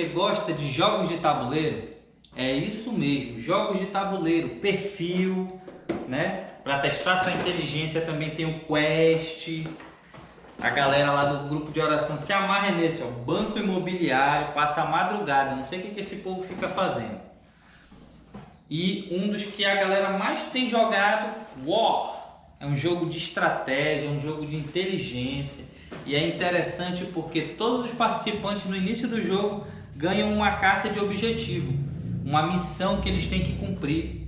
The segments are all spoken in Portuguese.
você gosta de jogos de tabuleiro, é isso mesmo, jogos de tabuleiro, perfil, né? Para testar sua inteligência também tem o Quest. A galera lá do grupo de oração se amarra nesse, ó, Banco Imobiliário, passa a madrugada, não sei o que esse povo fica fazendo. E um dos que a galera mais tem jogado, War. É um jogo de estratégia, um jogo de inteligência. E é interessante porque todos os participantes no início do jogo ganham uma carta de objetivo, uma missão que eles têm que cumprir.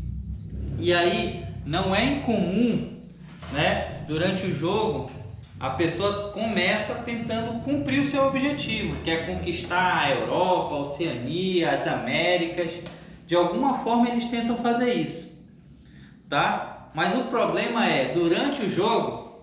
E aí não é incomum, né, durante o jogo, a pessoa começa tentando cumprir o seu objetivo, que é conquistar a Europa, a Oceania, as Américas. De alguma forma eles tentam fazer isso, tá? Mas o problema é, durante o jogo,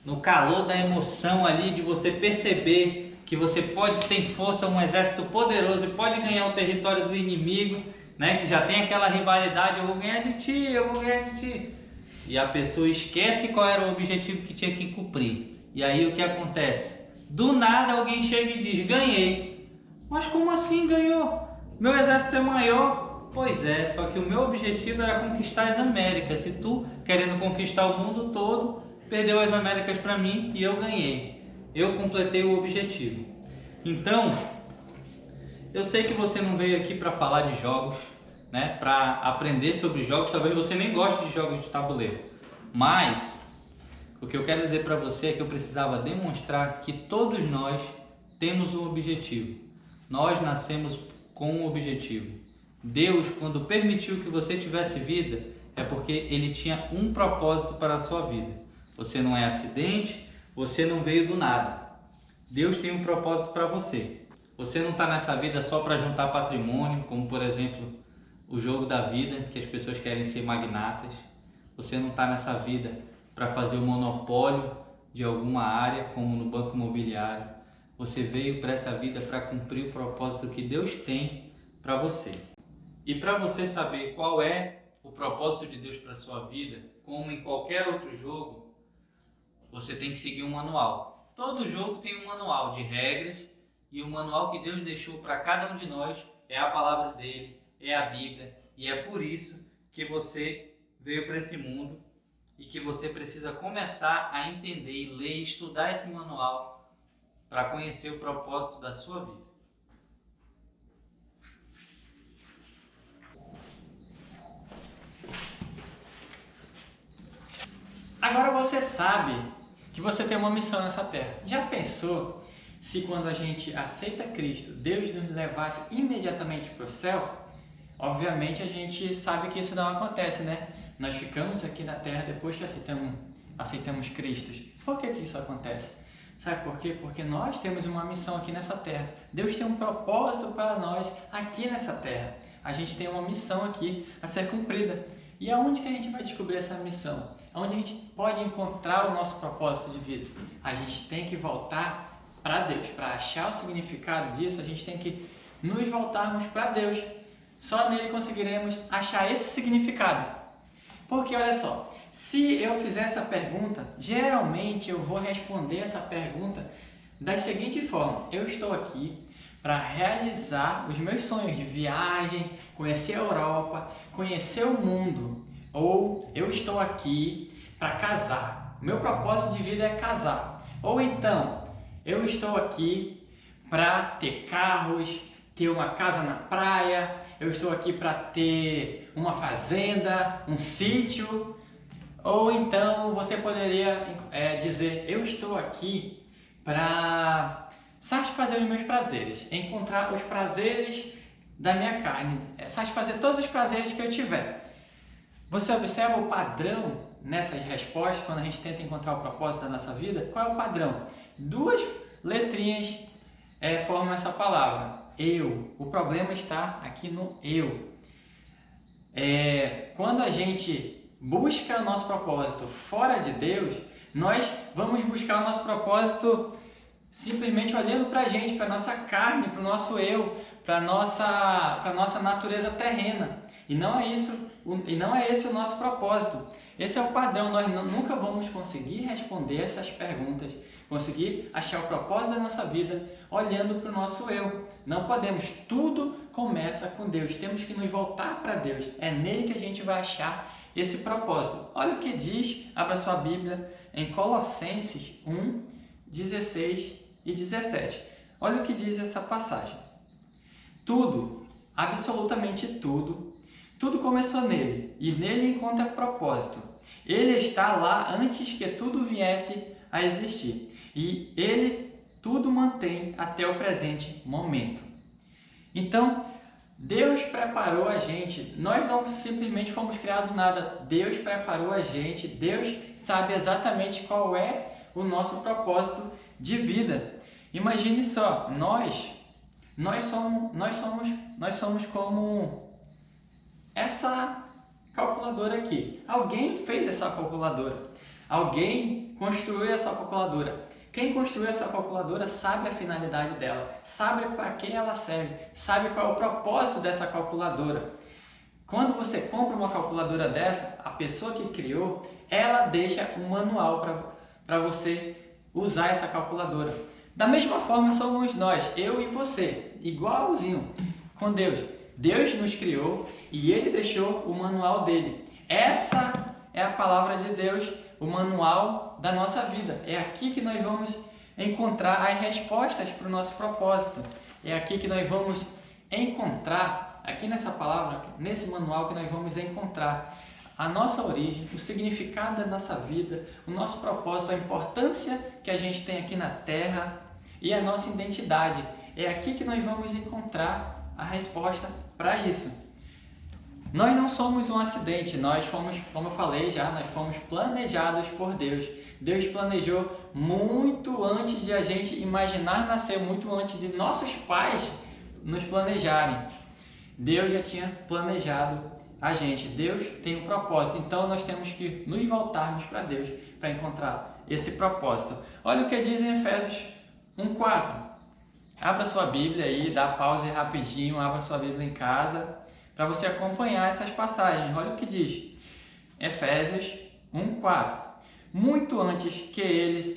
no calor da emoção ali, de você perceber que você pode ter força, um exército poderoso e pode ganhar o território do inimigo, né? Que já tem aquela rivalidade, eu vou ganhar de ti, eu vou ganhar de ti. E a pessoa esquece qual era o objetivo que tinha que cumprir. E aí o que acontece? Do nada alguém chega e diz, ganhei. Mas como assim ganhou? Meu exército é maior. Pois é, só que o meu objetivo era conquistar as Américas. E tu, querendo conquistar o mundo todo, perdeu as Américas para mim e eu ganhei. Eu completei o objetivo. Então, eu sei que você não veio aqui para falar de jogos, né? Para aprender sobre jogos. Talvez você nem goste de jogos de tabuleiro. Mas, o que eu quero dizer para você é que eu precisava demonstrar que todos nós temos um objetivo. Nós nascemos com um objetivo. Deus, quando permitiu que você tivesse vida, é porque Ele tinha um propósito para a sua vida. Você não é acidente, você não veio do nada. Deus tem um propósito para você. Você não está nessa vida só para juntar patrimônio, como por exemplo o jogo da vida, que as pessoas querem ser magnatas. Você não está nessa vida para fazer o monopólio de alguma área, como no banco imobiliário. Você veio para essa vida para cumprir o propósito que Deus tem para você. E para você saber qual é o propósito de Deus para a sua vida, como em qualquer outro jogo, você tem que seguir um manual. Todo jogo tem um manual de regras e o manual que Deus deixou para cada um de nós é a palavra dele, é a Bíblia. E é por isso que você veio para esse mundo e que você precisa começar a entender e ler e estudar esse manual para conhecer o propósito da sua vida. Agora você sabe que você tem uma missão nessa terra. Já pensou se quando a gente aceita Cristo, Deus nos levasse imediatamente para o céu? Obviamente a gente sabe que isso não acontece, né? Nós ficamos aqui na terra depois que aceitamos Cristo. Por que isso acontece? Sabe por quê? Porque nós temos uma missão aqui nessa terra. Deus tem um propósito para nós aqui nessa terra. A gente tem uma missão aqui a ser cumprida. E aonde que a gente vai descobrir essa missão? Aonde a gente pode encontrar o nosso propósito de vida? A gente tem que voltar para Deus. Para achar o significado disso, a gente tem que nos voltarmos para Deus. Só nele conseguiremos achar esse significado. Porque olha só, se eu fizer essa pergunta, geralmente eu vou responder essa pergunta da seguinte forma: eu estou aqui para realizar os meus sonhos de viagem, conhecer a Europa, conhecer o mundo. Ou eu estou aqui para casar. Meu propósito de vida é casar. Ou então, eu estou aqui para ter carros, ter uma casa na praia. Eu estou aqui para ter uma fazenda, um sítio. Ou então você poderia dizer: eu estou aqui para satisfazer os meus prazeres, encontrar os prazeres da minha carne, satisfazer todos os prazeres que eu tiver. Você observa o padrão nessas respostas quando a gente tenta encontrar o propósito da nossa vida? Qual é o padrão? Duas letrinhas formam essa palavra, eu. O problema está aqui no eu. Quando a gente busca o nosso propósito fora de Deus, nós vamos buscar o nosso propósito simplesmente olhando para a gente, para a nossa carne, para o nosso eu, para a nossa natureza terrena. E não é esse o nosso propósito. Esse é o padrão. Nós nunca vamos conseguir responder essas perguntas, conseguir achar o propósito da nossa vida olhando para o nosso eu. Não podemos. Tudo começa com Deus. Temos que nos voltar para Deus. É nele que a gente vai achar esse propósito. Olha o que diz, abra sua Bíblia, em Colossenses 1, 16 e 17. Olha o que diz essa passagem. Tudo, absolutamente tudo começou nele, e nele encontra propósito. Ele está lá antes que tudo viesse a existir, e ele tudo mantém até o presente momento. Então, Deus preparou a gente, nós não simplesmente fomos criados do nada, Deus preparou a gente, Deus sabe exatamente qual é o nosso propósito de vida. Imagine só, nós somos como essa calculadora aqui. Alguém fez essa calculadora. Alguém construiu essa calculadora. Quem construiu essa calculadora sabe a finalidade dela, sabe para que ela serve, sabe qual é o propósito dessa calculadora. Quando você compra uma calculadora dessa, a pessoa que criou, ela deixa um manual para você usar essa calculadora. Da mesma forma somos nós, eu e você, igualzinho com Deus. Deus nos criou e Ele deixou o manual dele. Essa é a palavra de Deus, o manual da nossa vida. É aqui que nós vamos encontrar as respostas para o nosso propósito. É aqui que nós vamos encontrar, aqui nessa palavra, nesse manual que nós vamos encontrar a nossa origem, o significado da nossa vida, o nosso propósito, a importância que a gente tem aqui na Terra e a nossa identidade. É aqui que nós vamos encontrar a resposta para isso. Nós não somos um acidente, nós fomos, como eu falei já, nós fomos planejados por Deus. Deus planejou muito antes de a gente imaginar nascer, muito antes de nossos pais nos planejarem. Deus já tinha planejado a gente. Deus tem um propósito, então nós temos que nos voltarmos para Deus para encontrar esse propósito. Olha o que diz em Efésios 1:4. Abra sua Bíblia aí, dá pause rapidinho, abra sua Bíblia em casa para você acompanhar essas passagens. Olha o que diz. Efésios 1:4. Muito antes que ele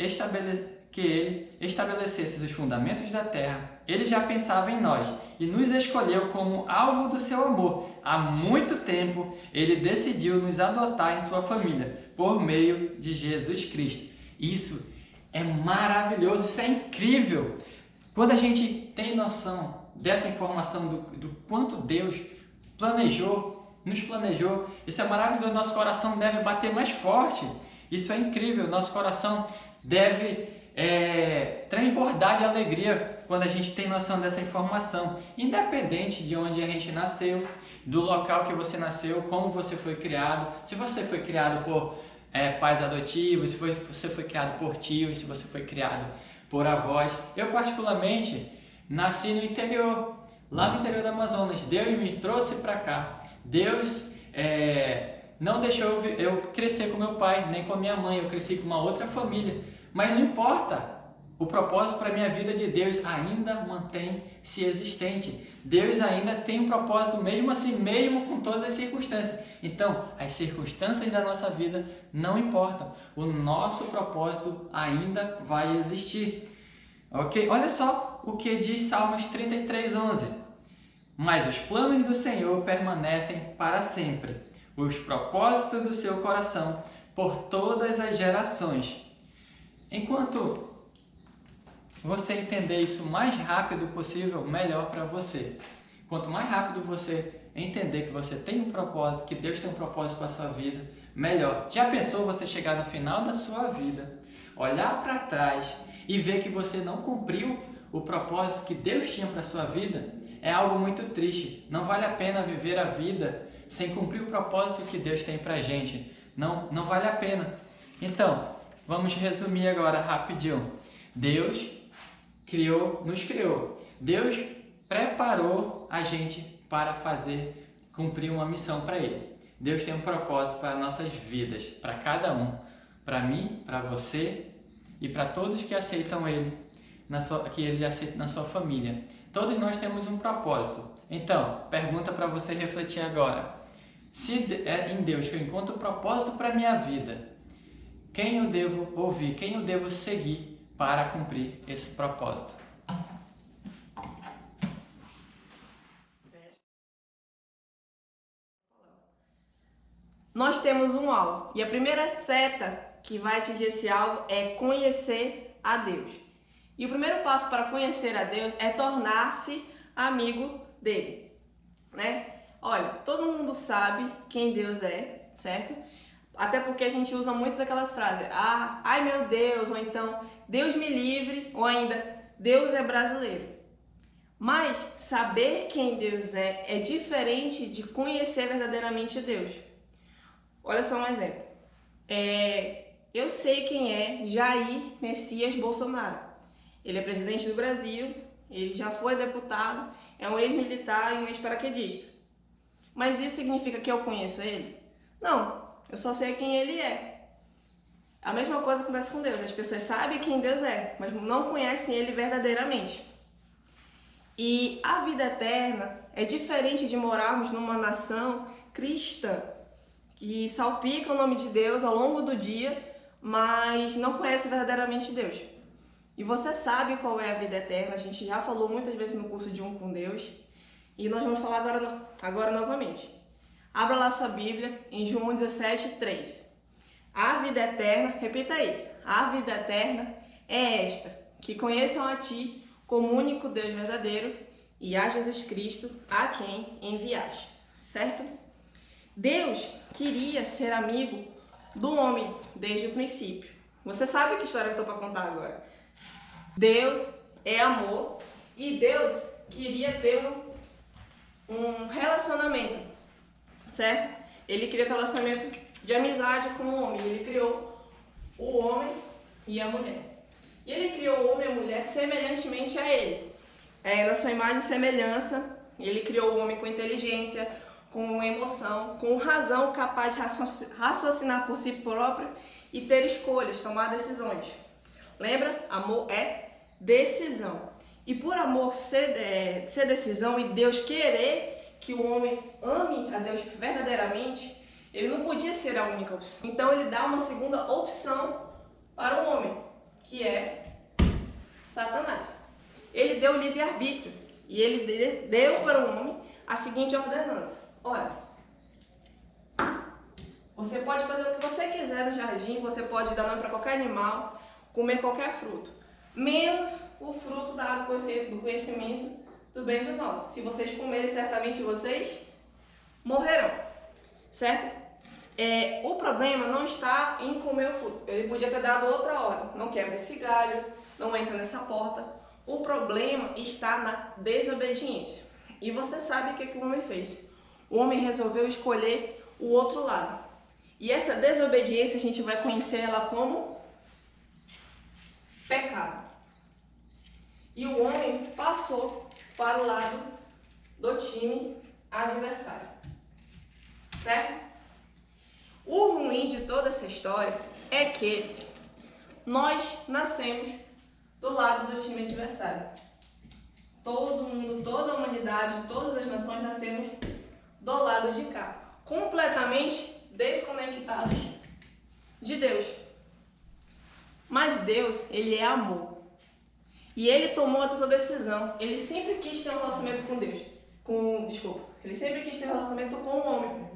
estabelecesse os fundamentos da terra, ele já pensava em nós e nos escolheu como alvo do seu amor. Há muito tempo, ele decidiu nos adotar em sua família, por meio de Jesus Cristo. Isso é maravilhoso, isso é incrível. Quando a gente tem noção dessa informação do quanto Deus nos planejou, isso é maravilhoso. Nosso coração deve bater mais forte. Isso é incrível. Nosso coração deve transbordar de alegria quando a gente tem noção dessa informação, independente de onde a gente nasceu, do local que você nasceu, como você foi criado, se você foi criado por pais adotivos, se você foi criado por tios, se você foi criado por avós. Eu particularmente nasci no interior, lá no interior do Amazonas. Deus me trouxe para cá. Deus não deixou eu crescer com meu pai, nem com a minha mãe. Eu cresci com uma outra família. Mas não importa, o propósito para a minha vida de Deus ainda mantém-se existente. Deus ainda tem um propósito mesmo assim, mesmo com todas as circunstâncias. Então, as circunstâncias da nossa vida não importam. O nosso propósito ainda vai existir. Ok? Olha só o que diz Salmos 33:11. Mas os planos do Senhor permanecem para sempre, os propósitos do seu coração por todas as gerações. Enquanto você entender isso o mais rápido possível, melhor para você. Quanto mais rápido você entender que você tem um propósito, que Deus tem um propósito para a sua vida, melhor. Já pensou você chegar no final da sua vida, olhar para trás e ver que você não cumpriu o propósito que Deus tinha para a sua vida? É algo muito triste. Não vale a pena viver a vida sem cumprir o propósito que Deus tem para a gente. Não vale a pena. Então, vamos resumir agora rapidinho. Deus nos criou. Deus preparou a gente para cumprir uma missão para Ele. Deus tem um propósito para nossas vidas, para cada um, para mim, para você e para todos que aceitam Ele, que Ele aceita na sua família. Todos nós temos um propósito. Então, pergunta para você refletir agora. Se é em Deus que eu encontro o propósito para a minha vida, quem eu devo ouvir, quem eu devo seguir para cumprir esse propósito? Nós temos um alvo, e a primeira seta que vai atingir esse alvo é conhecer a Deus. E o primeiro passo para conhecer a Deus é tornar-se amigo dele, né? Olha, todo mundo sabe quem Deus é, certo? Até porque a gente usa muito daquelas frases, ai meu Deus, ou então Deus me livre, ou ainda Deus é brasileiro. Mas saber quem Deus é diferente de conhecer verdadeiramente Deus. Olha só um exemplo. Eu sei quem é Jair Messias Bolsonaro. Ele é presidente do Brasil, ele já foi deputado, é um ex-militar e um ex-paraquedista. Mas isso significa que eu conheço ele? Não, eu só sei quem ele é. A mesma coisa acontece com Deus. As pessoas sabem quem Deus é, mas não conhecem ele verdadeiramente. E a vida eterna é diferente de morarmos numa nação cristã, que salpica o nome de Deus ao longo do dia, mas não conhece verdadeiramente Deus. E você sabe qual é a vida eterna, a gente já falou muitas vezes no curso de Um com Deus, e nós vamos falar agora novamente. Abra lá sua Bíblia em João 17:3. A vida eterna, repita aí, a vida eterna é esta, que conheçam a Ti como único Deus verdadeiro e a Jesus Cristo, a quem enviaste, certo? Deus queria ser amigo do homem desde o princípio. Você sabe que história eu estou para contar agora? Deus é amor e Deus queria ter um relacionamento, certo? Ele queria ter um relacionamento de amizade com o homem. Ele criou o homem e a mulher. E ele criou o homem e a mulher semelhantemente a ele. Na sua imagem e semelhança, ele criou o homem com inteligência, com emoção, com razão, capaz de raciocinar por si próprio e ter escolhas, tomar decisões. Lembra? Amor é decisão. E por amor ser decisão e Deus querer que o homem ame a Deus verdadeiramente, ele não podia ser a única opção. Então ele dá uma segunda opção para o homem, que é Satanás. Ele deu livre-arbítrio e ele deu para o homem a seguinte ordenança. Olha, você pode fazer o que você quiser no jardim, você pode dar nome para qualquer animal, comer qualquer fruto, menos o fruto da árvore do conhecimento do bem e do mal. Se vocês comerem, certamente vocês morrerão, certo? O problema não está em comer o fruto. Ele podia ter dado outra hora. Não quebra esse galho, não entra nessa porta. O problema está na desobediência. E você sabe o que o homem fez. O homem resolveu escolher o outro lado. E essa desobediência a gente vai conhecer ela como pecado. E o homem passou para o lado do time adversário. Certo? O ruim de toda essa história é que nós nascemos do lado do time adversário. Todo mundo, toda a humanidade, todas as nações nascemos do lado de cá, completamente desconectados de Deus. Mas Deus, Ele é amor. E Ele tomou a sua decisão. Ele sempre quis ter um relacionamento com Deus. Ele sempre quis ter um relacionamento com o homem.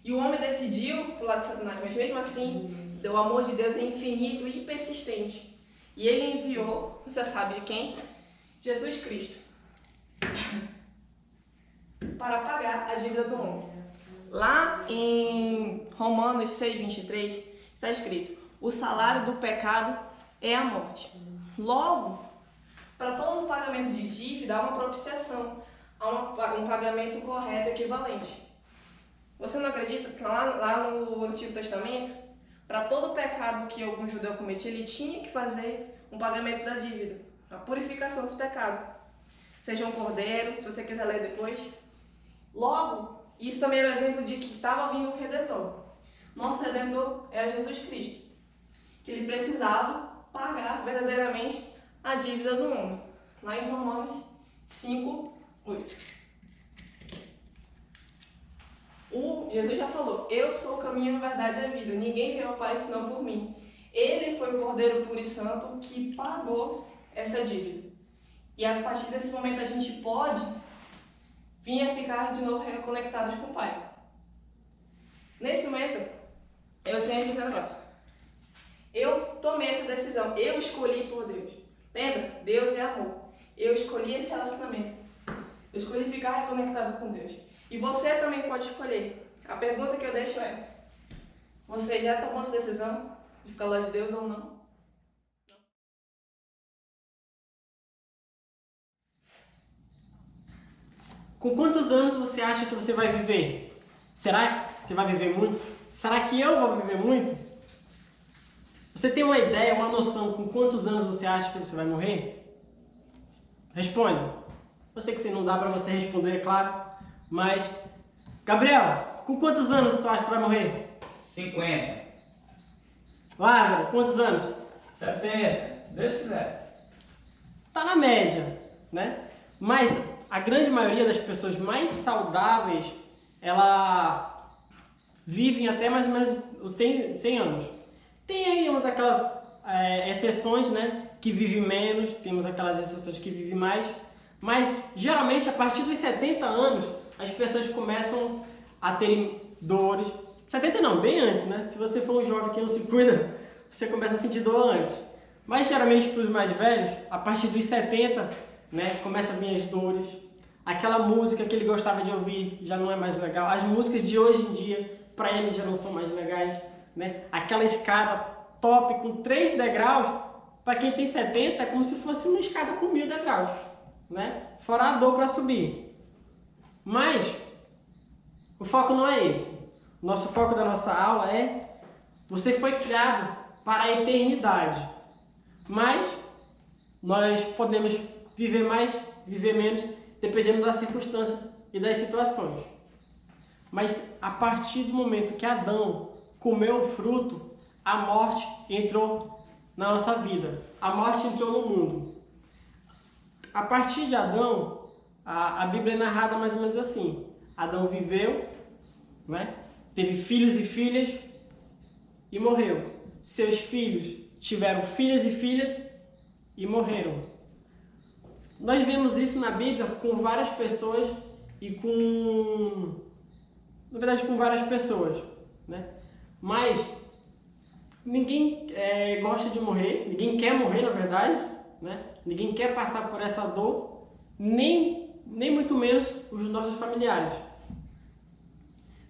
E o homem decidiu pro lado de Satanás, mas mesmo assim, o amor de Deus é infinito e persistente. E Ele enviou, você sabe de quem? Jesus Cristo. Para pagar a dívida do homem. Lá em Romanos 6:23 está escrito: o salário do pecado é a morte. Logo, para todo pagamento de dívida há uma propiciação, há um pagamento correto, equivalente. Você não acredita que lá no Antigo Testamento, para todo pecado que algum judeu cometia, ele tinha que fazer um pagamento da dívida, a purificação desse pecado. Seja um cordeiro, se você quiser ler depois. Logo, isso também era um exemplo de que estava vindo um Redentor. Nosso Redentor era Jesus Cristo, que ele precisava pagar verdadeiramente a dívida do homem. Lá em Romanos 5:8. Jesus já falou, eu sou o caminho, a verdade e a vida. Ninguém vem ao Pai senão por mim. Ele foi o Cordeiro puro e santo que pagou essa dívida. E a partir desse momento a gente pode vir a ficar de novo reconectados com o Pai. Nesse momento, eu tenho que dizer um negócio. Eu tomei essa decisão, eu escolhi por Deus. Lembra? Deus é amor. Eu escolhi esse relacionamento. Eu escolhi ficar reconectado com Deus. E você também pode escolher. A pergunta que eu deixo é: você já tomou essa decisão de ficar longe de Deus ou não? Com quantos anos você acha que você vai viver? Será que você vai viver muito? Será que eu vou viver muito? Você tem uma ideia, uma noção com quantos anos você acha que você vai morrer? Responde. Eu sei que não dá para você responder, é claro, mas... Gabriel, com quantos anos tu acha que tu vai morrer? 50. Lázaro, quantos anos? 70, se Deus quiser. Tá na média, né? Mas a grande maioria das pessoas mais saudáveis, ela vivem até mais ou menos os 100 anos. Tem aí aquelas exceções, né? Que vivem menos, temos aquelas exceções que vivem mais. Mas, geralmente, a partir dos 70 anos, as pessoas começam a terem dores. 70 não, bem antes, né? Se você for um jovem que não se cuida, você começa a sentir dor antes. Mas, geralmente, para os mais velhos, a partir dos 70, né, começa a vir as dores. Aquela música que ele gostava de ouvir já não é mais legal. As músicas de hoje em dia, para ele, já não são mais legais, né? Aquela escada top com 3 degraus, para quem tem 70, é como se fosse uma escada com 1000 degraus, né? Fora a dor para subir. Mas o foco não é esse. Nosso foco da nossa aula é: você foi criado para a eternidade. Mas nós podemos viver mais, viver menos, dependendo da circunstância e das situações. Mas a partir do momento que Adão comeu o fruto, a morte entrou na nossa vida. A morte entrou no mundo. A partir de Adão, a Bíblia é narrada mais ou menos assim. Adão viveu, né? Teve filhos e filhas e morreu. Seus filhos tiveram filhas e filhas e morreram. Nós vemos isso na Bíblia com várias pessoas e na verdade com várias pessoas, né? Mas ninguém gosta de morrer, ninguém quer morrer, na verdade, né? Ninguém quer passar por essa dor, nem muito menos os nossos familiares.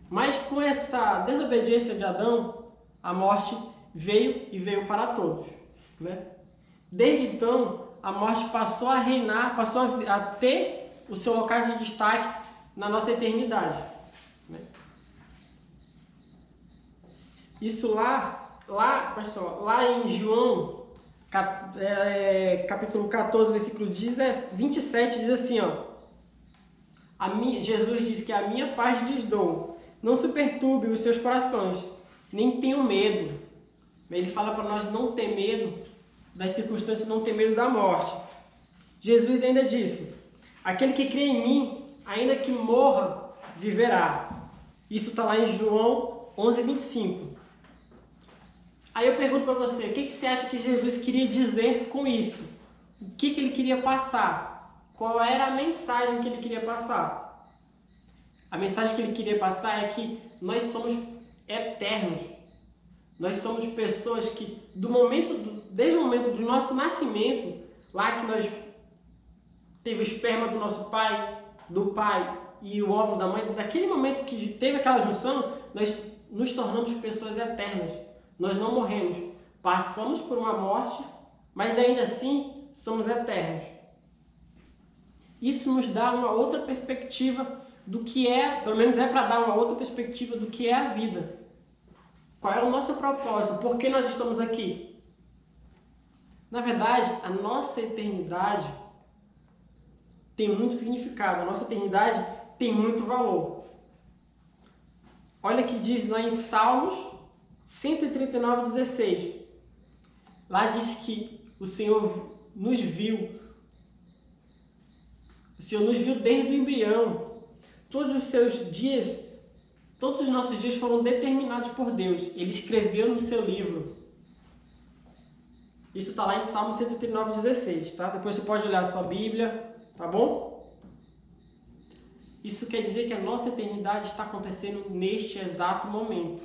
Mas com essa desobediência de Adão, a morte veio e veio para todos, né? Desde então, a morte passou a reinar, passou a ter o seu local de destaque na nossa eternidade, né? Isso pessoal, lá em João, capítulo 14, versículo 27, diz assim, ó: Jesus disse que a minha paz lhes dou, não se perturbe os seus corações, nem tenham medo. Ele fala para nós não ter medo das circunstâncias, não ter medo da morte. Jesus ainda disse: aquele que crê em mim, ainda que morra, viverá. Isso está lá em João 11:25. Aí eu pergunto para você, o que você acha que Jesus queria dizer com isso? O que ele queria passar? Qual era a mensagem que ele queria passar? A mensagem que ele queria passar é que nós somos eternos. Nós somos pessoas que, desde o momento do nosso nascimento, lá que nós teve o esperma do nosso pai, do pai e o óvulo da mãe, daquele momento que teve aquela junção, nós nos tornamos pessoas eternas. Nós não morremos. Passamos por uma morte, mas ainda assim somos eternos. Isso nos dá uma outra perspectiva do que pelo menos é para dar uma outra perspectiva do que é a vida. Qual é o nosso propósito? Por que nós estamos aqui? Na verdade, a nossa eternidade tem muito significado. A nossa eternidade tem muito valor. Olha que diz lá em Salmos 139:16. Lá diz que o Senhor nos viu. O Senhor nos viu desde o embrião. Todos os seus dias Todos os nossos dias foram determinados por Deus. Ele escreveu no seu livro. Isso está lá em Salmo 139:16, tá? Depois você pode olhar a sua Bíblia, tá bom? Isso quer dizer que a nossa eternidade está acontecendo neste exato momento,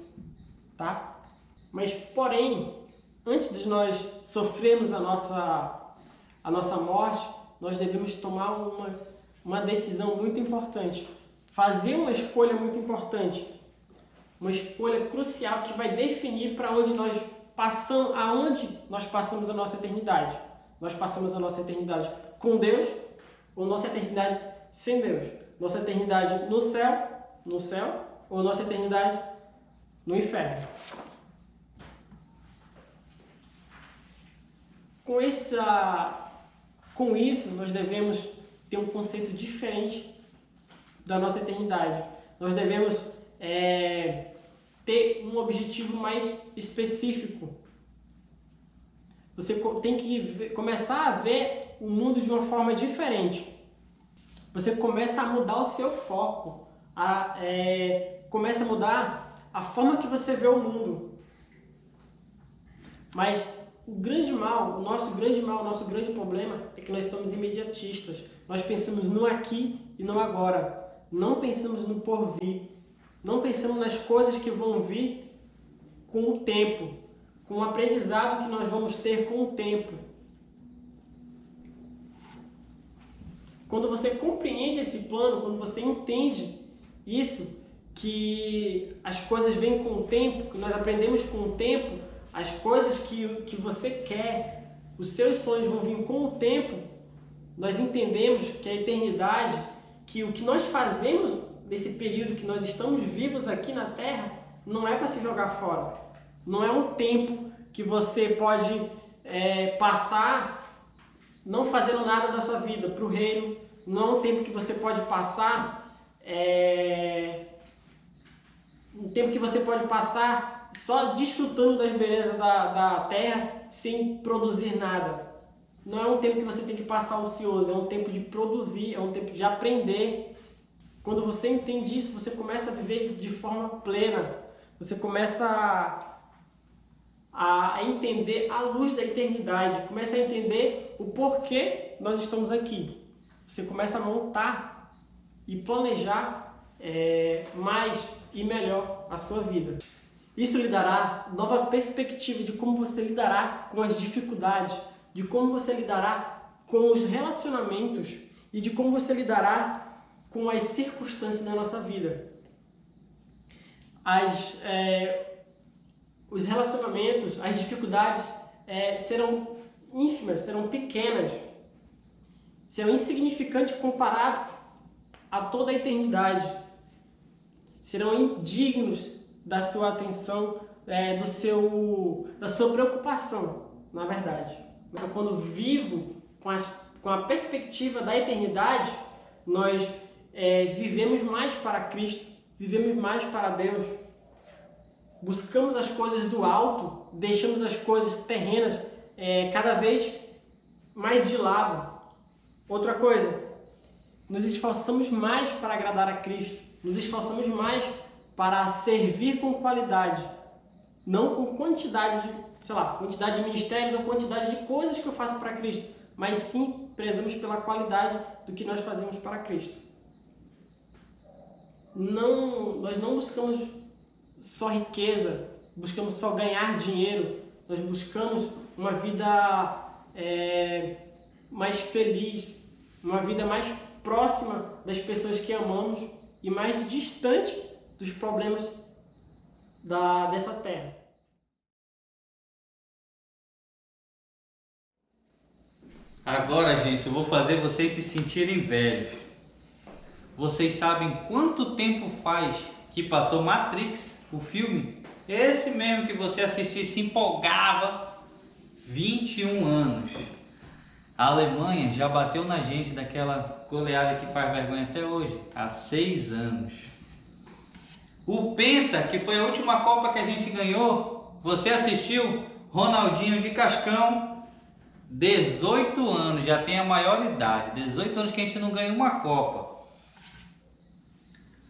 tá? Mas, porém, antes de nós sofrermos a nossa morte, nós devemos tomar uma decisão muito importante. Fazer uma escolha muito importante. Uma escolha crucial que vai definir para onde nós passamos, aonde nós passamos a nossa eternidade. Nós passamos a nossa eternidade com Deus ou nossa eternidade sem Deus? Nossa eternidade no céu, ou nossa eternidade no inferno? Com isso, nós devemos ter um conceito diferente da nossa eternidade. Nós devemos ter um objetivo mais específico. Você tem que começar a ver o mundo de uma forma diferente. Você começa a mudar o seu foco, começa a mudar a forma que você vê o mundo. Mas o nosso grande problema é que nós somos imediatistas. Nós pensamos no aqui e no agora. Não pensamos no porvir. Não pensamos nas coisas que vão vir com o tempo, com o aprendizado que nós vamos ter com o tempo. Quando você compreende esse plano, quando você entende isso, que as coisas vêm com o tempo, que nós aprendemos com o tempo, as coisas que você quer, os seus sonhos vão vir com o tempo, nós entendemos que a eternidade, que o que nós fazemos nesse período que nós estamos vivos aqui na Terra, não é para se jogar fora. Não é um tempo que você pode passar não fazendo nada da sua vida para o reino. Não é um tempo que você pode passar só desfrutando das belezas da terra sem produzir nada. Não é um tempo que você tem que passar ocioso, é um tempo de produzir, é um tempo de aprender. Quando você entende isso, você começa a viver de forma plena. Você começa a entender a luz da eternidade, começa a entender o porquê nós estamos aqui. Você começa a montar e planejar mais e melhor a sua vida. Isso lhe dará nova perspectiva de como você lidará com as dificuldades, de como você lidará com os relacionamentos e de como você lidará com as circunstâncias da nossa vida. Os relacionamentos, as dificuldades serão ínfimas, serão pequenas, serão insignificantes comparado a toda a eternidade. Serão indignos da sua atenção, da sua preocupação, na verdade. Quando vivo com a perspectiva da eternidade, nós vivemos mais para Cristo, vivemos mais para Deus. Buscamos as coisas do alto, deixamos as coisas terrenas cada vez mais de lado. Outra coisa, nos esforçamos mais para agradar a Cristo, nos esforçamos mais para servir com qualidade, não com quantidade de ministérios ou quantidade de coisas que eu faço para Cristo, mas sim prezamos pela qualidade do que nós fazemos para Cristo. Nós não buscamos só riqueza, buscamos só ganhar dinheiro, nós buscamos uma vida mais feliz, uma vida mais próxima das pessoas que amamos e mais distante dos problemas dessa terra. Agora, gente, eu vou fazer vocês se sentirem velhos. Vocês sabem quanto tempo faz que passou Matrix, o filme? Esse mesmo que você assistia e se empolgava. 21 anos. A Alemanha já bateu na gente daquela goleada que faz vergonha até hoje, há 6 anos. O Penta, que foi a última Copa que a gente ganhou, você assistiu? Ronaldinho de Cascão, 18 anos, já tem a maior idade, 18 anos que a gente não ganha uma Copa.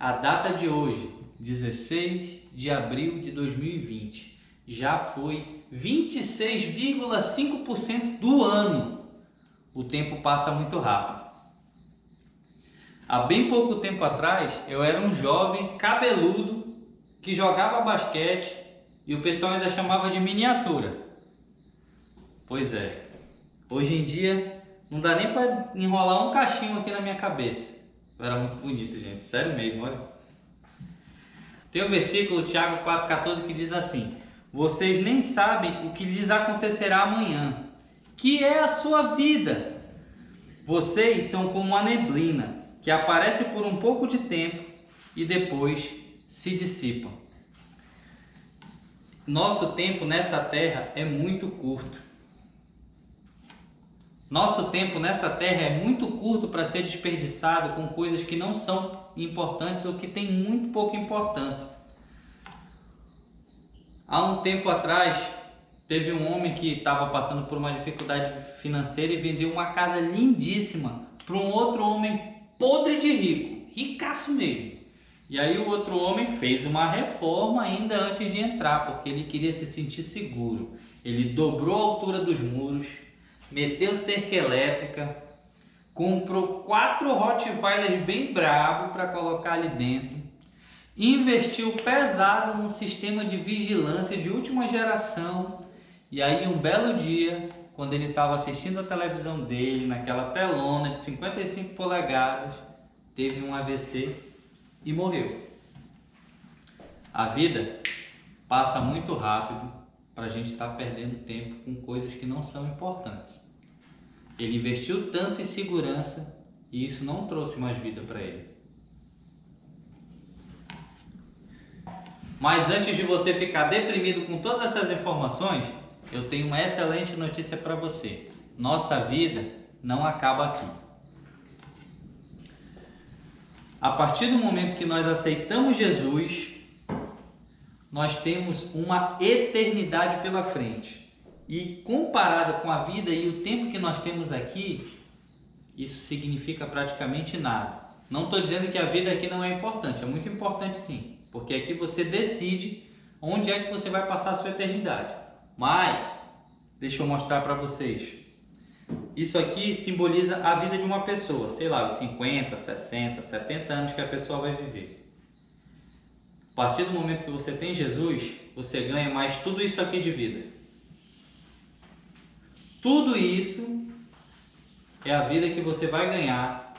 A data de hoje, 16 de abril de 2020. Já foi 26,5% do ano. O tempo passa muito rápido. Há bem pouco tempo atrás, eu era um jovem cabeludo que jogava basquete e o pessoal ainda chamava de miniatura. Pois é, hoje em dia não dá nem para enrolar um cachinho aqui na minha cabeça. Eu era muito bonito, gente, sério mesmo, olha. Tem um versículo, Tiago 4,14, que diz assim: vocês nem sabem o que lhes acontecerá amanhã, que é a sua vida. Vocês são como a neblina, que aparece por um pouco de tempo e depois se dissipa. Nosso tempo nessa terra é muito curto. Nosso tempo nessa terra é muito curto para ser desperdiçado com coisas que não são importantes ou que têm muito pouca importância. Há um tempo atrás, teve um homem que estava passando por uma dificuldade financeira e vendeu uma casa lindíssima para um outro homem podre de rico, ricaço mesmo. E aí o outro homem fez uma reforma ainda antes de entrar, porque ele queria se sentir seguro. Ele dobrou a altura dos muros, meteu cerca elétrica, comprou 4 Rottweilers bem brabo para colocar ali dentro, investiu pesado num sistema de vigilância de última geração. E aí um belo dia, quando ele estava assistindo a televisão dele, naquela telona de 55 polegadas, teve um AVC e morreu. A vida passa muito rápido para a gente estar perdendo tempo com coisas que não são importantes. Ele investiu tanto em segurança e isso não trouxe mais vida para ele. Mas antes de você ficar deprimido com todas essas informações, eu tenho uma excelente notícia para você. Nossa vida não acaba aqui. A partir do momento que nós aceitamos Jesus, nós temos uma eternidade pela frente. E comparado com a vida e o tempo que nós temos aqui, isso significa praticamente nada. Não estou dizendo que a vida aqui não é importante, é muito importante sim, porque aqui você decide onde é que você vai passar a sua eternidade. Mas, deixa eu mostrar para vocês. Isso aqui simboliza a vida de uma pessoa, sei lá, os 50, 60, 70 anos que a pessoa vai viver. A partir do momento que você tem Jesus, você ganha mais tudo isso aqui de vida. Tudo isso é a vida que você vai ganhar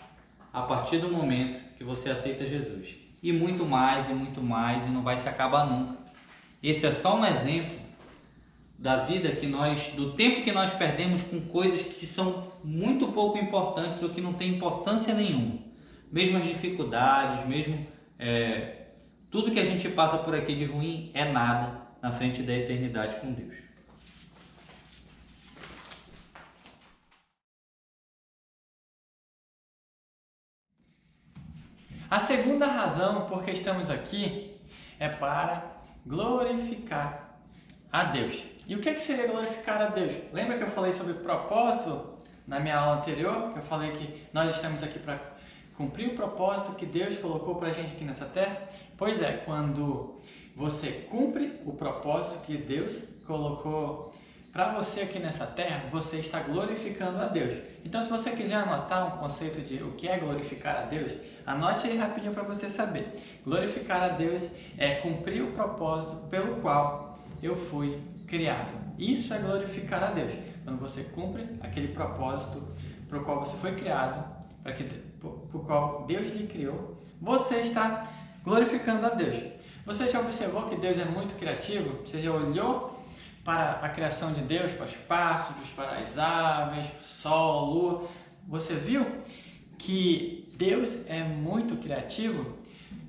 a partir do momento que você aceita Jesus. E muito mais, e não vai se acabar nunca. Esse é só um exemplo da vida que do tempo que nós perdemos com coisas que são muito pouco importantes ou que não têm importância nenhuma. Mesmo as dificuldades, mesmo tudo que a gente passa por aqui de ruim é nada na frente da eternidade com Deus. A segunda razão por que estamos aqui é para glorificar a Deus. E o que seria glorificar a Deus? Lembra que eu falei sobre propósito na minha aula anterior? Que eu falei que nós estamos aqui para cumprir o propósito que Deus colocou para a gente aqui nessa terra? Pois é, quando você cumpre o propósito que Deus colocou para você aqui nessa terra, você está glorificando a Deus. Então, se você quiser anotar um conceito de o que é glorificar a Deus, anote aí rapidinho para você saber. Glorificar a Deus é cumprir o propósito pelo qual eu fui criado. Isso é glorificar a Deus. Quando você cumpre aquele propósito para o qual você foi criado, para o qual Deus lhe criou, você está glorificando a Deus. Você já observou que Deus é muito criativo? Você já olhou para a criação de Deus, para os pássaros, para as aves, sol, lua? Você viu que Deus é muito criativo?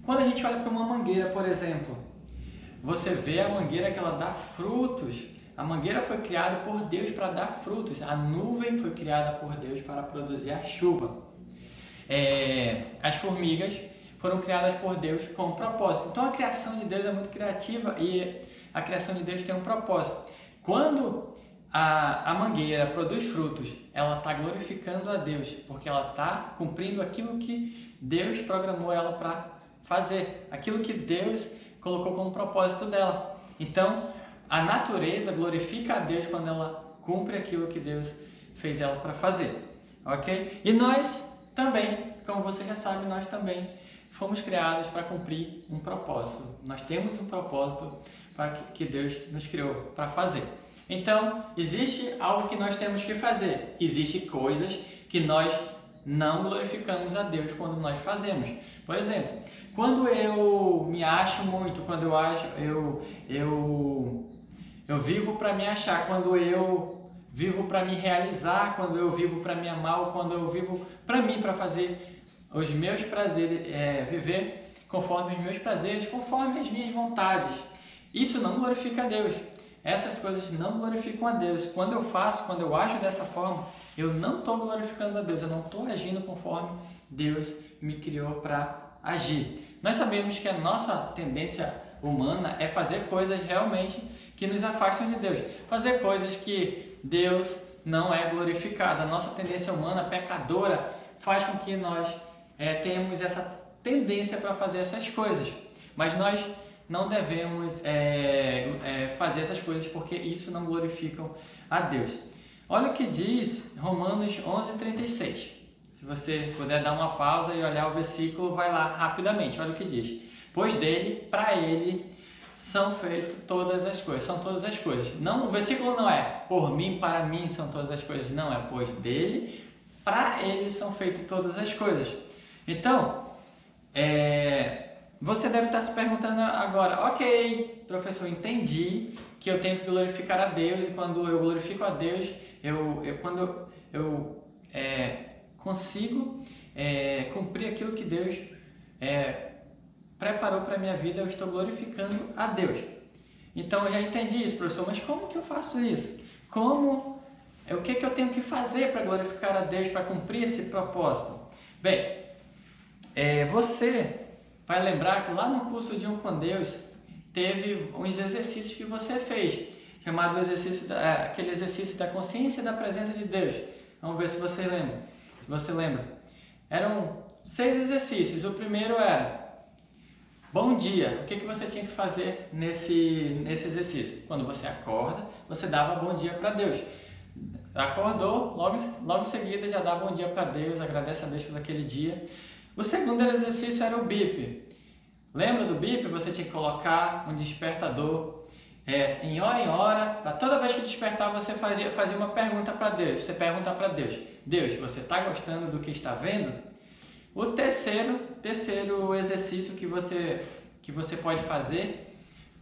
Quando a gente olha para uma mangueira, por exemplo, você vê a mangueira que ela dá frutos. A mangueira foi criada por Deus para dar frutos. A nuvem foi criada por Deus para produzir a chuva. As formigas foram criadas por Deus com um propósito. Então a criação de Deus é muito criativa e a criação de Deus tem um propósito. Quando a mangueira produz frutos, ela está glorificando a Deus, porque ela está cumprindo aquilo que Deus programou ela para fazer, aquilo que Deus colocou como propósito dela. Então, a natureza glorifica a Deus quando ela cumpre aquilo que Deus fez ela para fazer, ok? E nós também, como você já sabe, nós também fomos criados para cumprir um propósito. Nós temos um propósito para que Deus nos criou para fazer. Então, existe algo que nós temos que fazer. Existem coisas que nós não glorificamos a Deus quando nós fazemos. Por exemplo, quando eu me acho muito, quando eu vivo para me achar, quando eu vivo para me realizar, quando eu vivo para me amar, ou quando eu vivo para mim, para fazer os meus prazeres, viver conforme os meus prazeres, conforme as minhas vontades. Isso não glorifica a Deus. Essas coisas não glorificam a Deus. Quando eu faço, quando eu ajo dessa forma, eu não estou glorificando a Deus, eu não estou agindo conforme Deus me criou para agir. Nós sabemos que a nossa tendência humana é fazer coisas realmente que nos afastam de Deus, fazer coisas que Deus não é glorificado. A nossa tendência humana pecadora faz com que nós tenhamos essa tendência para fazer essas coisas, mas nós não devemos fazer essas coisas porque isso não glorifica a Deus. Olha o que diz Romanos 11:36. Se você puder dar uma pausa e olhar o versículo, vai lá rapidamente. Olha o que diz. Pois dele, para ele, são feitas todas as coisas. São todas as coisas. Não, o versículo não é por mim, para mim são todas as coisas. Não, é pois dele, para ele são feitas todas as coisas. Então, você deve estar se perguntando agora, ok, professor, entendi que eu tenho que glorificar a Deus e quando eu glorifico a Deus, quando eu consigo cumprir aquilo que Deus preparou para a minha vida, eu estou glorificando a Deus. Então eu já entendi isso, professor, mas como que eu faço isso? O que eu tenho que fazer para glorificar a Deus, para cumprir esse propósito? Bem, você vai lembrar que lá no curso de Um com Deus teve uns exercícios que você fez, chamado aquele exercício da consciência da presença de Deus. Vamos ver se você lembra. Eram 6 exercícios. O primeiro era bom dia. O que você tinha que fazer nesse exercício? Quando você acorda, você dava bom dia para Deus. Acordou, logo em seguida já dá bom dia para Deus, agradece a Deus por aquele dia. O segundo exercício era o bip. Lembra do bip? Você tinha que colocar um despertador em hora, para toda vez que despertar você fazia uma pergunta para Deus. Você pergunta para Deus, Deus, você está gostando do que está vendo? O terceiro exercício que você pode fazer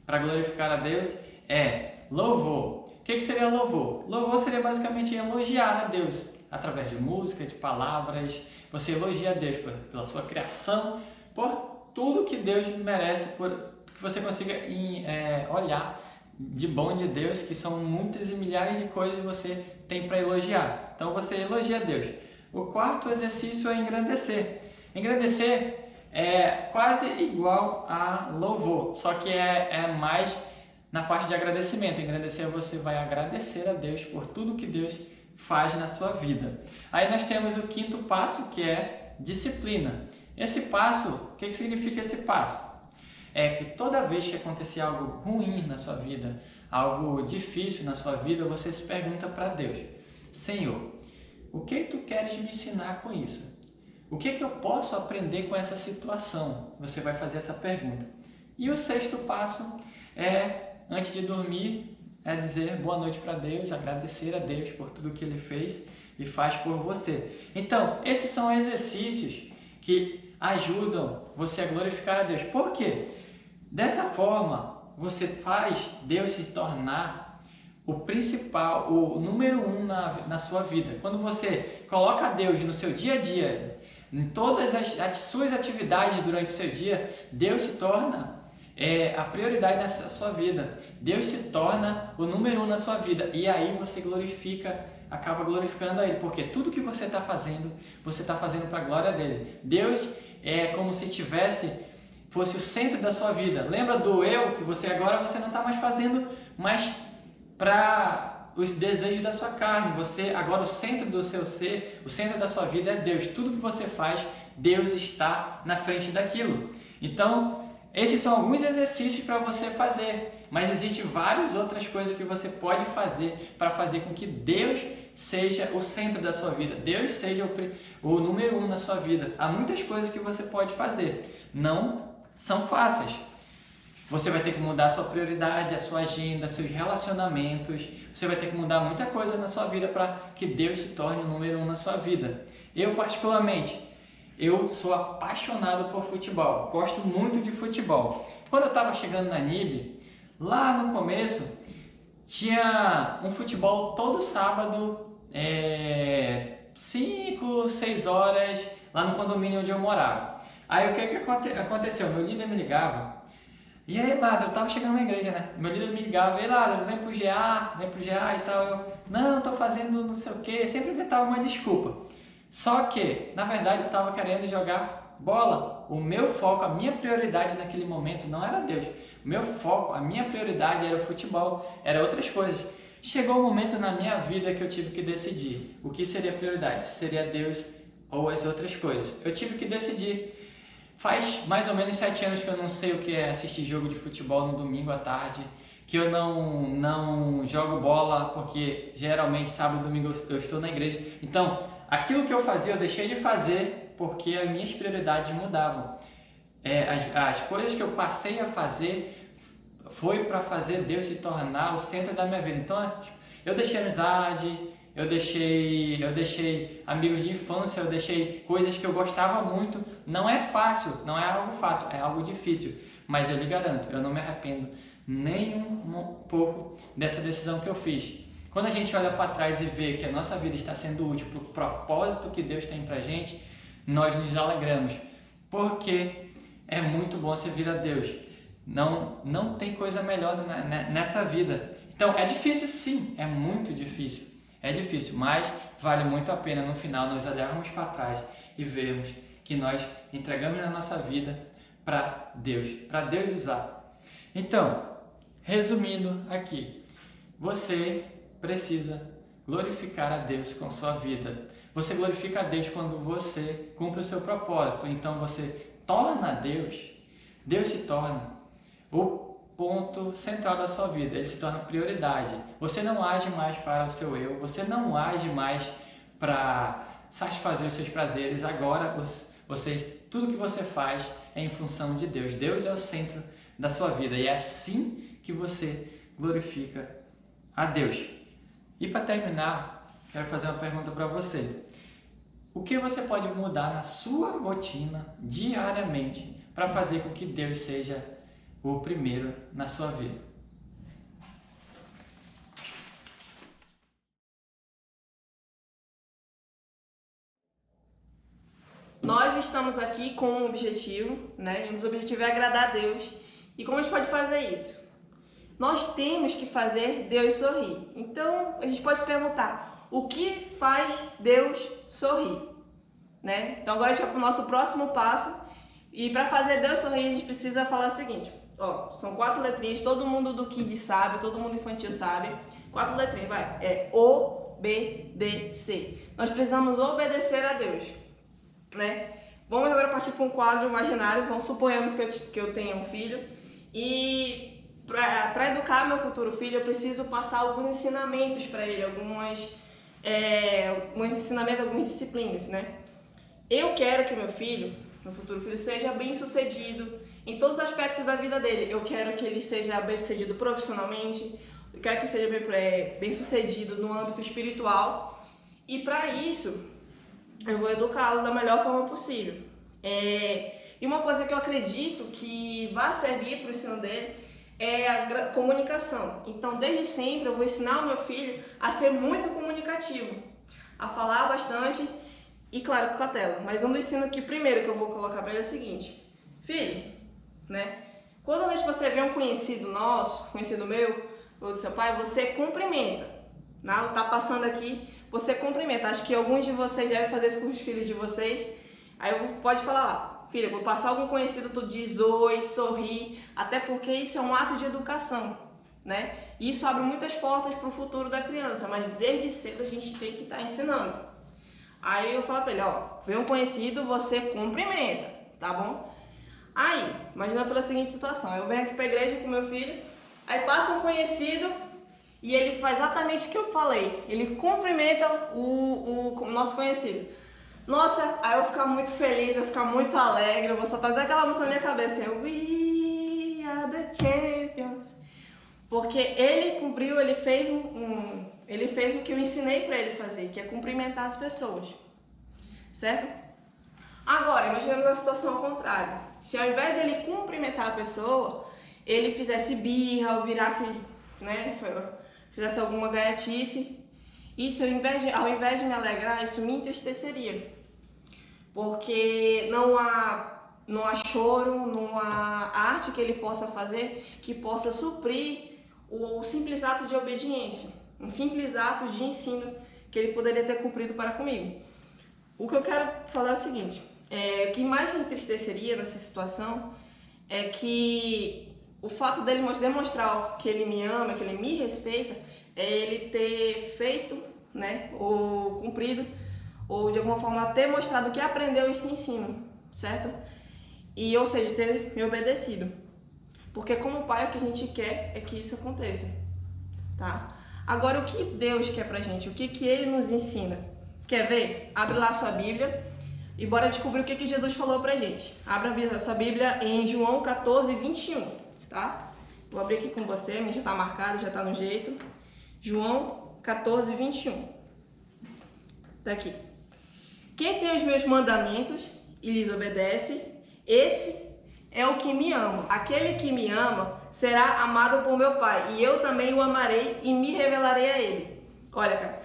para glorificar a Deus é louvor. O que seria louvor? Louvor seria basicamente elogiar a Deus através de música, de palavras. Você elogia a Deus pela sua criação, por tudo que Deus merece, por que você consiga olhar de bom de Deus, que são muitas e milhares de coisas que você tem para elogiar. Então você elogia a Deus. O quarto exercício é engrandecer. Engrandecer é quase igual a louvor, só que é mais na parte de agradecimento. Engrandecer você vai agradecer a Deus por tudo que Deus faz na sua vida. Aí nós temos o quinto passo, que é disciplina. Esse passo, o que significa esse passo? É que toda vez que acontecer algo ruim na sua vida, algo difícil na sua vida, você se pergunta para Deus, Senhor, o que tu queres me ensinar com isso? O que eu posso aprender com essa situação? Você vai fazer essa pergunta. E o sexto passo antes de dormir, dizer boa noite para Deus, agradecer a Deus por tudo que Ele fez e faz por você. Então, esses são exercícios que ajudam você a glorificar a Deus. Por quê? Dessa forma, você faz Deus se tornar o principal, o número 1 na sua vida. Quando você coloca Deus no seu dia a dia, em todas as suas atividades durante o seu dia, Deus se torna a prioridade na sua vida. Deus se torna o número 1 na sua vida. E aí você acaba glorificando a Ele, porque tudo que você está fazendo para a glória dEle. Deus é como se fosse o centro da sua vida. Lembra do eu, que você não está mais fazendo mais para os desejos da sua carne. Você agora, o centro do seu ser, o centro da sua vida é Deus. Tudo que você faz, Deus está na frente daquilo. Então, esses são alguns exercícios para você fazer, mas existem várias outras coisas que você pode fazer para fazer com que Deus seja o centro da sua vida, Deus seja o número 1 na sua vida. Há muitas coisas que você pode fazer, não são fáceis. Você vai ter que mudar a sua prioridade, a sua agenda, seus relacionamentos. Você vai ter que mudar muita coisa na sua vida para que Deus se torne o número 1 na sua vida. Eu, particularmente, eu sou apaixonado por futebol. Gosto muito de futebol. Quando eu estava chegando na NIB, lá no começo, tinha um futebol todo sábado, 5, 6 horas, lá no condomínio onde eu morava. Aí o que aconteceu? Meu líder me ligava. E aí, Lázaro, eu tava chegando na igreja, né? Meu líder me ligava, e aí, Lázaro, vem pro GA e tal. Eu, não, tô fazendo não sei o quê. Eu sempre inventava uma desculpa. Só que, na verdade, eu tava querendo jogar bola. O meu foco, a minha prioridade naquele momento não era Deus. O meu foco, a minha prioridade era o futebol, era outras coisas. Chegou um momento na minha vida que eu tive que decidir o que seria prioridade, se seria Deus ou as outras coisas. Eu tive que decidir. Faz mais ou menos 7 anos que eu não sei o que é assistir jogo de futebol no domingo à tarde, que eu não jogo bola, porque geralmente sábado e domingo eu estou na igreja. Então, aquilo que eu fazia, eu deixei de fazer porque as minhas prioridades mudavam. As coisas que eu passei a fazer foi para fazer Deus se tornar o centro da minha vida. Então, eu deixei amizade, eu deixei amigos de infância, eu deixei coisas que eu gostava muito. Não é fácil, não é algo fácil, é algo difícil. Mas eu lhe garanto, eu não me arrependo nem um pouco dessa decisão que eu fiz. Quando a gente olha para trás e vê que a nossa vida está sendo útil para o propósito que Deus tem para a gente, nós nos alegramos. Porque é muito bom servir a Deus. Não tem coisa melhor nessa vida. Então, é difícil sim, é muito difícil. É difícil, mas vale muito a pena no final nós olharmos para trás e vermos que nós entregamos a nossa vida para Deus usar. Então, resumindo aqui, você precisa glorificar a Deus com sua vida. Você glorifica a Deus quando você cumpre o seu propósito. Então você torna Deus se torna o ponto central da sua vida, ele se torna prioridade. Você não age mais para o seu eu, você não age mais para satisfazer os seus prazeres. Agora, tudo que você faz é em função de Deus. Deus é o centro da sua vida e é assim que você glorifica a Deus. E para terminar, quero fazer uma pergunta para você. O que você pode mudar na sua rotina diariamente para fazer com que Deus seja o primeiro na sua vida? Nós estamos aqui com um objetivo, né? E o nosso objetivo é agradar a Deus. E como a gente pode fazer isso? Nós temos que fazer Deus sorrir. Então, a gente pode se perguntar, o que faz Deus sorrir? Né? Então, agora a gente vai para o nosso próximo passo. E para fazer Deus sorrir, a gente precisa falar o seguinte. Ó, são 4 letrinhas, todo mundo do Kids sabe, todo mundo infantil sabe. 4 letrinhas, vai. É obedecer. Nós precisamos obedecer a Deus, né? Vamos agora partir para um quadro imaginário. Então, suponhamos que eu tenha um filho e para educar meu futuro filho, eu preciso passar alguns ensinamentos para ele, alguns ensinamentos, algumas disciplinas, né? Eu quero que meu futuro filho, seja bem sucedido em todos os aspectos da vida dele. Eu quero que ele seja bem sucedido profissionalmente, eu quero que ele seja bem sucedido no âmbito espiritual. E para isso, eu vou educá-lo da melhor forma possível. E uma coisa que eu acredito que vai servir para o ensino dele é a comunicação. Então, desde sempre, eu vou ensinar o meu filho a ser muito comunicativo, a falar bastante e, claro, com cautela. Mas um dos ensinos que primeiro que eu vou colocar para ele é o seguinte: filho, né? Quando você vê um conhecido nosso, conhecido meu, ou do seu pai, você cumprimenta. Não, tá passando aqui, você cumprimenta. Acho que alguns de vocês devem fazer isso com os filhos de vocês. Aí você pode falar lá, filho, eu vou passar algum conhecido, tu diz oi, sorri, até porque isso é um ato de educação, né? E isso abre muitas portas para o futuro da criança, mas desde cedo a gente tem que estar ensinando. Aí eu falo para ele, ó, vê um conhecido, você cumprimenta, tá bom? Aí, imagina pela seguinte situação, eu venho aqui pra igreja com meu filho, aí passa um conhecido e ele faz exatamente o que eu falei, ele cumprimenta o nosso conhecido. Nossa, aí eu vou ficar muito feliz, eu vou ficar muito alegre, eu vou soltar até aquela música na minha cabeça, assim, We are the champions. Porque ele cumpriu, ele fez ele fez o que eu ensinei pra ele fazer, que é cumprimentar as pessoas, certo? Agora, imaginando uma situação ao contrário. Se ao invés dele cumprimentar a pessoa, ele fizesse birra ou virasse, né, fizesse alguma gaiatice, isso ao invés de me alegrar, isso me entristeceria. Porque não há choro, não há arte que ele possa fazer que possa suprir o simples ato de obediência, um simples ato de ensino que ele poderia ter cumprido para comigo. O que eu quero falar é o seguinte, o que mais me entristeceria nessa situação é que o fato dele demonstrar que ele me ama, que ele me respeita, é ele ter feito, né, ou cumprido, ou de alguma forma ter mostrado que aprendeu esse ensino, certo? E, ou seja, ter me obedecido. Porque como pai, o que a gente quer é que isso aconteça, tá? Agora, o que Deus quer pra gente? O que Ele nos ensina? Quer ver? Abre lá a sua Bíblia e bora descobrir o que Jesus falou pra gente. Abra a sua Bíblia em João 14, 21, tá? Vou abrir aqui com você, já tá marcado, já tá no jeito. João 14, 21. Tá aqui. Quem tem os meus mandamentos e lhes obedece, esse é o que me ama. Aquele que me ama será amado por meu Pai, e eu também o amarei e me revelarei a ele. Olha, cara,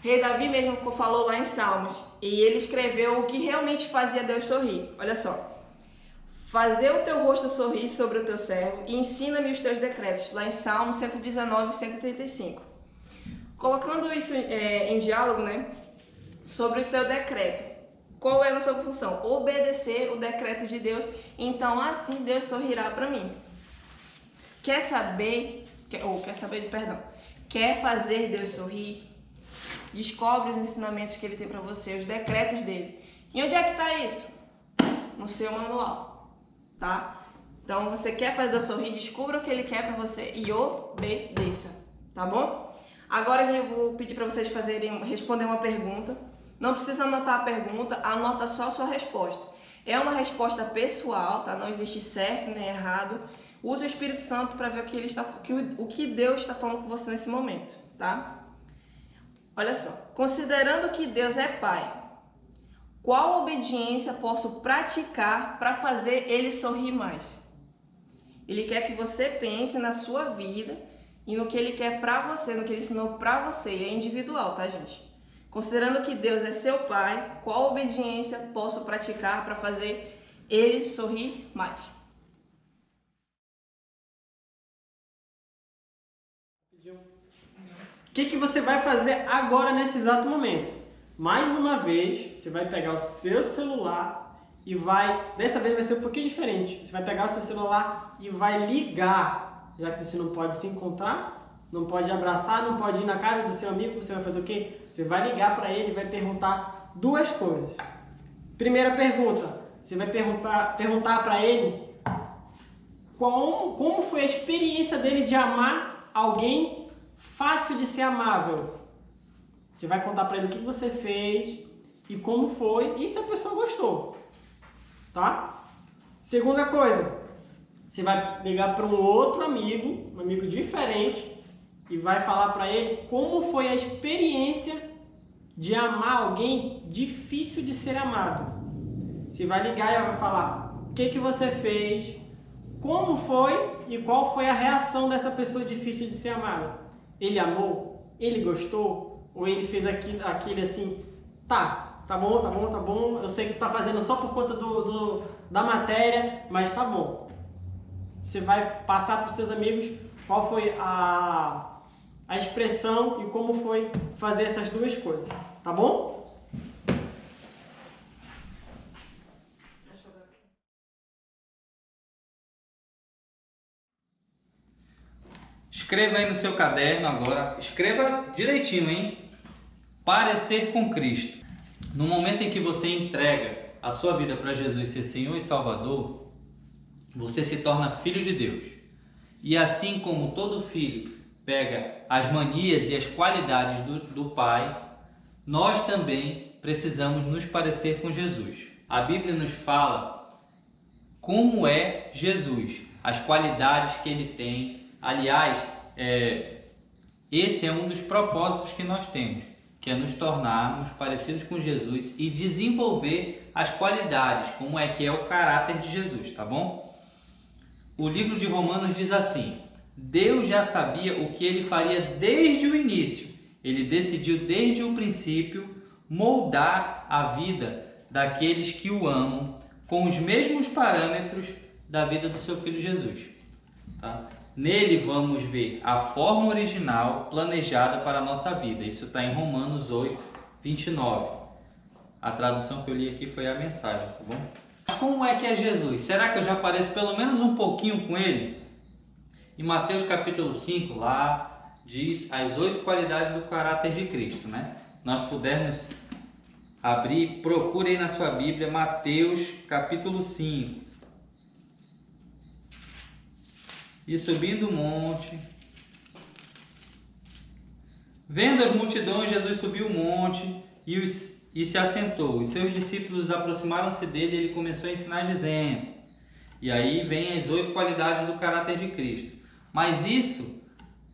Rei Davi mesmo falou lá em Salmos, e ele escreveu o que realmente fazia Deus sorrir. Olha só. Fazer o teu rosto sorrir sobre o teu servo e ensina-me os teus decretos, lá em Salmos 119, 135. Colocando isso em diálogo, né, sobre o teu decreto. Qual é a nossa função? Obedecer o decreto de Deus, então assim Deus sorrirá para mim. Quer fazer Deus sorrir? Descobre os ensinamentos que Ele tem para você, os decretos dele. E onde é que está isso? No seu manual, tá? Então, você quer fazer Deus sorrir? Descubra o que Ele quer para você e obedeça, tá bom? Agora eu vou pedir para vocês responder uma pergunta. Não precisa anotar a pergunta, anota só a sua resposta. É uma resposta pessoal, tá? Não existe certo nem errado. Use o Espírito Santo para ver o que Deus está falando com você nesse momento, tá? Olha só. Considerando que Deus é Pai, qual obediência posso praticar para fazer Ele sorrir mais? Ele quer que você pense na sua vida e no que Ele quer para você, no que Ele ensinou para você. É individual, tá, gente? Considerando que Deus é seu Pai, qual obediência posso praticar para fazer Ele sorrir mais? O que você vai fazer agora nesse exato momento? Mais uma vez, você vai pegar o seu celular e dessa vez vai ser um pouquinho diferente. Você vai pegar o seu celular e vai ligar, já que você não pode se encontrar, não pode abraçar, não pode ir na casa do seu amigo, você vai fazer o quê? Você vai ligar para ele e vai perguntar duas coisas. Primeira pergunta, você vai perguntar para ele como foi a experiência dele de amar alguém fácil de ser amável. Você vai contar para ele o que você fez e como foi e se a pessoa gostou, tá? Segunda coisa, você vai ligar para um outro amigo, um amigo diferente, e vai falar para ele como foi a experiência de amar alguém difícil de ser amado. Você vai ligar e vai falar o que você fez, como foi e qual foi a reação dessa pessoa difícil de ser amada. Ele amou? Ele gostou? Ou ele fez aquele assim, tá bom, eu sei que você está fazendo só por conta da matéria, mas tá bom. Você vai passar para os seus amigos qual foi a expressão e como foi fazer essas duas coisas, tá bom? Escreva aí no seu caderno agora, escreva direitinho, hein? Parecer com Cristo. No momento em que você entrega a sua vida para Jesus ser Senhor e Salvador, você se torna filho de Deus. E assim como todo filho pega as manias e as qualidades do pai, nós também precisamos nos parecer com Jesus. A Bíblia nos fala como é Jesus, as qualidades que ele tem. Aliás, esse é um dos propósitos que nós temos, que é nos tornarmos parecidos com Jesus e desenvolver as qualidades, como é que é o caráter de Jesus, tá bom? O livro de Romanos diz assim: Deus já sabia o que ele faria desde o início. Ele decidiu desde o princípio moldar a vida daqueles que o amam com os mesmos parâmetros da vida do seu filho Jesus. Tá? Nele vamos ver a forma original planejada para a nossa vida. Isso está em Romanos 8, 29. A tradução que eu li aqui foi a mensagem, tá bom? Como é que é Jesus? Será que eu já pareço pelo menos um pouquinho com ele? Em Mateus capítulo 5, lá diz as 8 qualidades do caráter de Cristo, né? Nós pudermos abrir, procure aí na sua Bíblia, Mateus capítulo 5. E subindo o monte, vendo as multidões, Jesus subiu o monte e se assentou. Os seus discípulos aproximaram-se dele e ele começou a ensinar dizendo... E aí vem as 8 qualidades do caráter de Cristo. Mas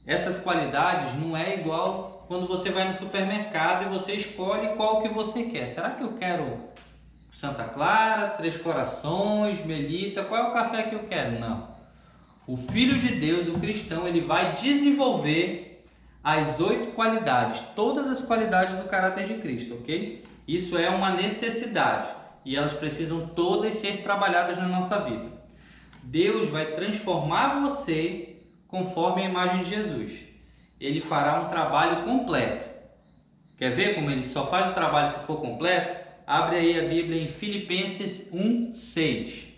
essas qualidades não é igual quando você vai no supermercado e você escolhe qual que você quer. Será que eu quero Santa Clara, Três Corações, Melita? Qual é o café que eu quero? Não. O Filho de Deus, o cristão, ele vai desenvolver as 8 qualidades, todas as qualidades do caráter de Cristo, ok? Isso é uma necessidade e elas precisam todas ser trabalhadas na nossa vida. Deus vai transformar você conforme a imagem de Jesus. Ele fará um trabalho completo. Quer ver como ele só faz o trabalho se for completo? Abre aí a Bíblia em Filipenses 1:6.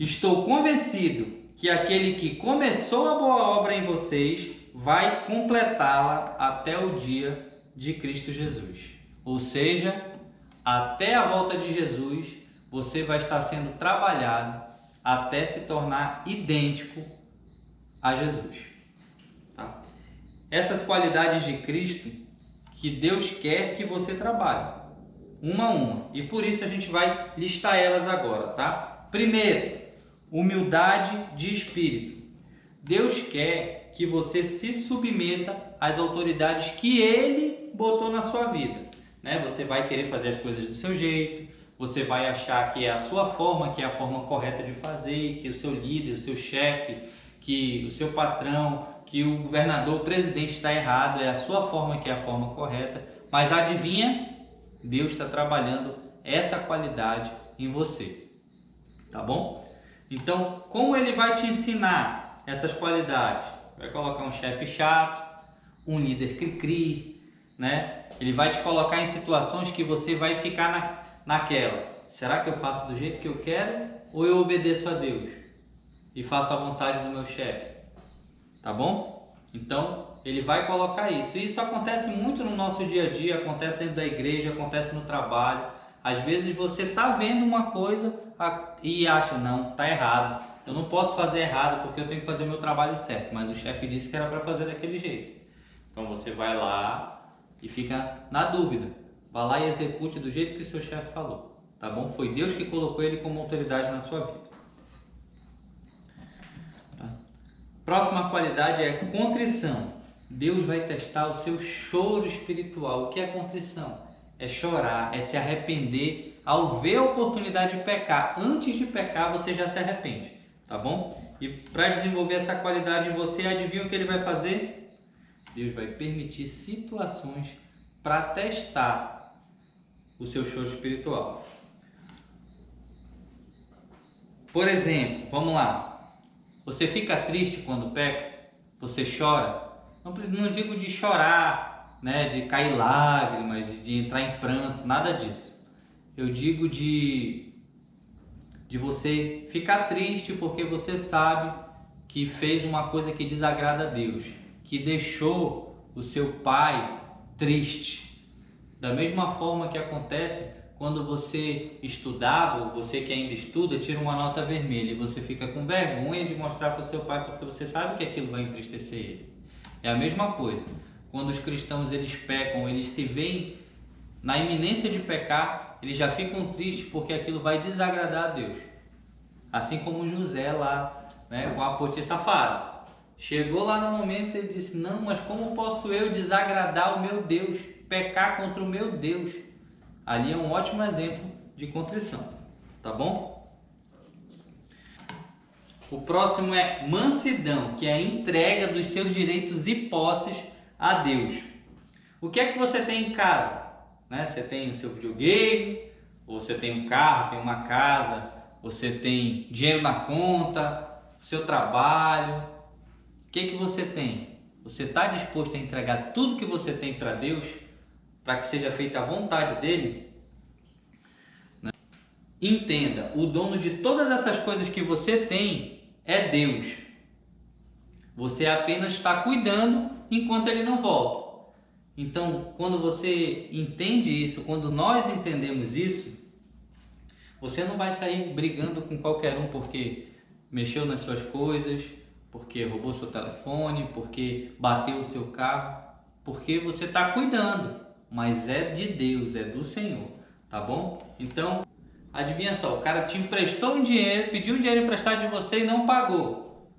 Estou convencido que aquele que começou a boa obra em vocês vai completá-la até o dia de Cristo Jesus. Ou seja, até a volta de Jesus, você vai estar sendo trabalhado até se tornar idêntico a Jesus. Tá? Essas qualidades de Cristo que Deus quer que você trabalhe, uma a uma. E por isso a gente vai listar elas agora, tá? Primeiro, humildade de espírito. Deus quer que você se submeta às autoridades que Ele botou na sua vida, né? Você vai querer fazer as coisas do seu jeito, você vai achar que é a sua forma, que é a forma correta de fazer, que o seu líder, o seu chefe, que o seu patrão, que o governador, o presidente está errado, é a sua forma que é a forma correta. Mas adivinha? Deus está trabalhando essa qualidade em você, tá bom? Então, como ele vai te ensinar essas qualidades? Vai colocar um chefe chato, um líder cri-cri, né? Ele vai te colocar em situações que você vai ficar naquela. Será que eu faço do jeito que eu quero ou eu obedeço a Deus e faço a vontade do meu chefe? Tá bom? Então, ele vai colocar isso. E isso acontece muito no nosso dia a dia, acontece dentro da igreja, acontece no trabalho. Às vezes você está vendo uma coisa e acha, não, está errado. Eu não posso fazer errado porque eu tenho que fazer o meu trabalho certo. Mas o chefe disse que era para fazer daquele jeito. Então você vai lá e fica na dúvida. Vá lá e execute do jeito que o seu chefe falou. Tá bom? Foi Deus que colocou ele como autoridade na sua vida. Tá? Próxima qualidade é contrição. Deus vai testar o seu choro espiritual. O que é contrição? É chorar, é se arrepender ao ver a oportunidade de pecar. Antes de pecar, você já se arrepende, tá bom? E para desenvolver essa qualidade em você, adivinha o que ele vai fazer? Deus vai permitir situações para testar o seu choro espiritual. Por exemplo, vamos lá. Você fica triste quando peca? Você chora? Não digo de chorar, né, de cair lágrimas, de entrar em pranto, nada disso. Eu digo de você ficar triste porque você sabe que fez uma coisa que desagrada a Deus, que deixou o seu pai triste. Da mesma forma que acontece quando você estudava, ou você que ainda estuda, tira uma nota vermelha e você fica com vergonha de mostrar para o seu pai porque você sabe que aquilo vai entristecer ele. É a mesma coisa. Quando os cristãos eles pecam, eles se veem na iminência de pecar, eles já ficam tristes porque aquilo vai desagradar a Deus. Assim como José lá, né, com a Poti safada. Chegou lá no momento e ele disse: não, mas como posso eu desagradar o meu Deus, pecar contra o meu Deus? Ali é um ótimo exemplo de contrição, tá bom? O próximo é mansidão, que é a entrega dos seus direitos e posses a Deus. O que é que você tem em casa? Né? Você tem o seu videogame, ou você tem um carro, tem uma casa, você tem dinheiro na conta, o seu trabalho. O que é que você tem? Você está disposto a entregar tudo que você tem para Deus, para que seja feita a vontade dele? Entenda, o dono de todas essas coisas que você tem é Deus. Você apenas está cuidando enquanto ele não volta. Então, quando você entende isso, quando nós entendemos isso, você não vai sair brigando com qualquer um porque mexeu nas suas coisas, porque roubou seu telefone, porque bateu o seu carro, porque você está cuidando, mas é de Deus, é do Senhor, tá bom? Então, adivinha só, o cara te emprestou um dinheiro, pediu um dinheiro emprestado de você e não pagou.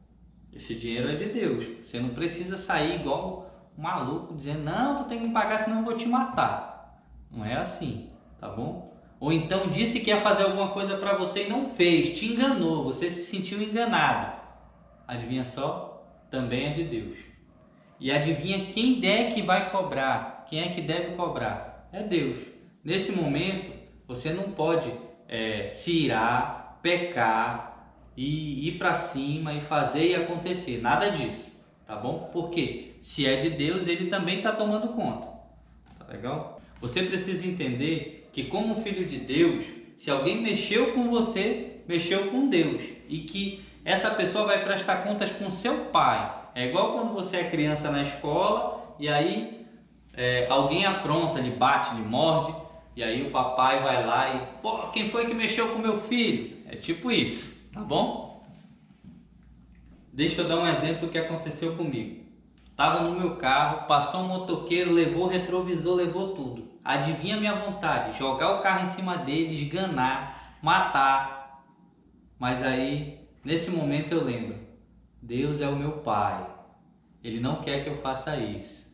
Esse dinheiro é de Deus, você não precisa sair igual um maluco dizendo: não, tu tem que me pagar senão eu vou te matar. Não é assim, tá bom? Ou então disse que ia fazer alguma coisa para você e não fez, te enganou, você se sentiu enganado. Adivinha só? Também é de Deus. E adivinha quem é que vai cobrar? Quem é que deve cobrar? É Deus. Nesse momento, você não pode se irar, pecar e ir para cima e fazer e acontecer. Nada disso, tá bom? Porque se é de Deus, ele também está tomando conta. Tá legal? Você precisa entender que, como filho de Deus, se alguém mexeu com você, mexeu com Deus. E que essa pessoa vai prestar contas com seu pai. É igual quando você é criança na escola e aí alguém apronta, lhe bate, lhe morde, e aí o papai vai lá e: pô, quem foi que mexeu com meu filho? É tipo isso, tá bom? Deixa eu dar um exemplo do que aconteceu comigo. Tava no meu carro, passou um motoqueiro, levou o retrovisor, levou tudo. Adivinha a minha vontade? Jogar o carro em cima dele, esganar, matar. Mas aí, nesse momento eu lembro: Deus é o meu pai. Ele não quer que eu faça isso.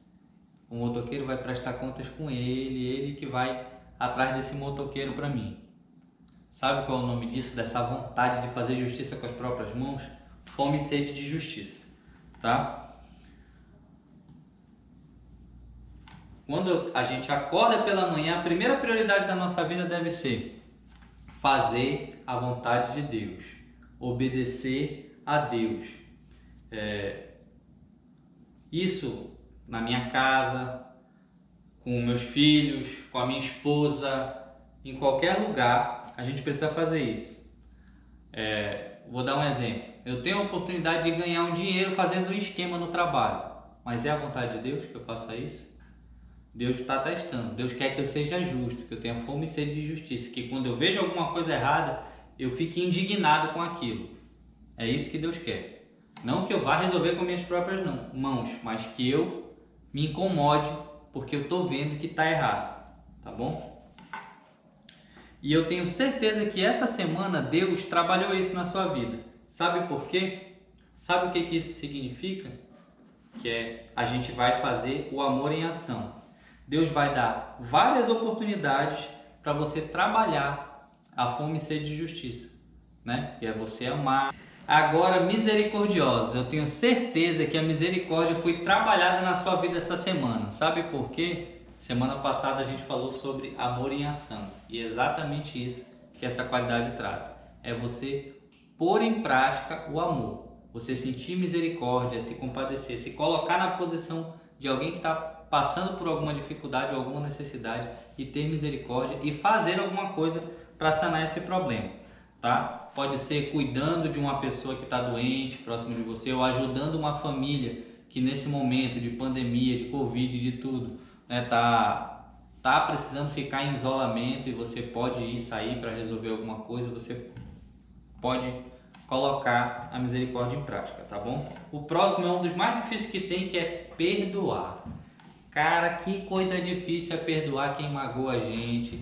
O motoqueiro vai prestar contas com ele que vai atrás desse motoqueiro para mim. Sabe qual é o nome disso? Dessa vontade de fazer justiça com as próprias mãos? Fome e sede de justiça, tá? Quando a gente acorda pela manhã, a primeira prioridade da nossa vida deve ser fazer a vontade de Deus, obedecer a Deus. Isso na minha casa, com meus filhos, com a minha esposa, em qualquer lugar a gente precisa fazer isso. Vou dar um exemplo. Eu tenho a oportunidade de ganhar um dinheiro fazendo um esquema no trabalho, mas é a vontade de Deus que eu faça isso? Deus está testando. Deus quer que eu seja justo, que eu tenha fome e sede de justiça, que quando eu vejo alguma coisa errada, eu fique indignado com aquilo. É isso que Deus quer. Não que eu vá resolver com minhas próprias mãos, mas que eu me incomode porque eu estou vendo que está errado, tá bom? E eu tenho certeza que essa semana Deus trabalhou isso na sua vida. Sabe por quê? Sabe o que isso significa? Que a gente vai fazer o amor em ação. Deus vai dar várias oportunidades para você trabalhar a fome e sede de justiça, né? Que é você amar. Agora, misericordiosos, eu tenho certeza que a misericórdia foi trabalhada na sua vida essa semana. Sabe por quê? Semana passada a gente falou sobre amor em ação. E é exatamente isso que essa qualidade trata. É você pôr em prática o amor. Você sentir misericórdia, se compadecer, se colocar na posição de alguém que está passando por alguma dificuldade ou alguma necessidade e ter misericórdia e fazer alguma coisa para sanar esse problema, tá? Pode ser cuidando de uma pessoa que está doente próximo de você, ou ajudando uma família que nesse momento de pandemia, de Covid, de tudo, né, tá está precisando ficar em isolamento e você pode ir sair para resolver alguma coisa, você pode colocar a misericórdia em prática, tá bom? O próximo é um dos mais difíceis que tem, que é perdoar. Cara, que coisa difícil é perdoar quem magoa a gente,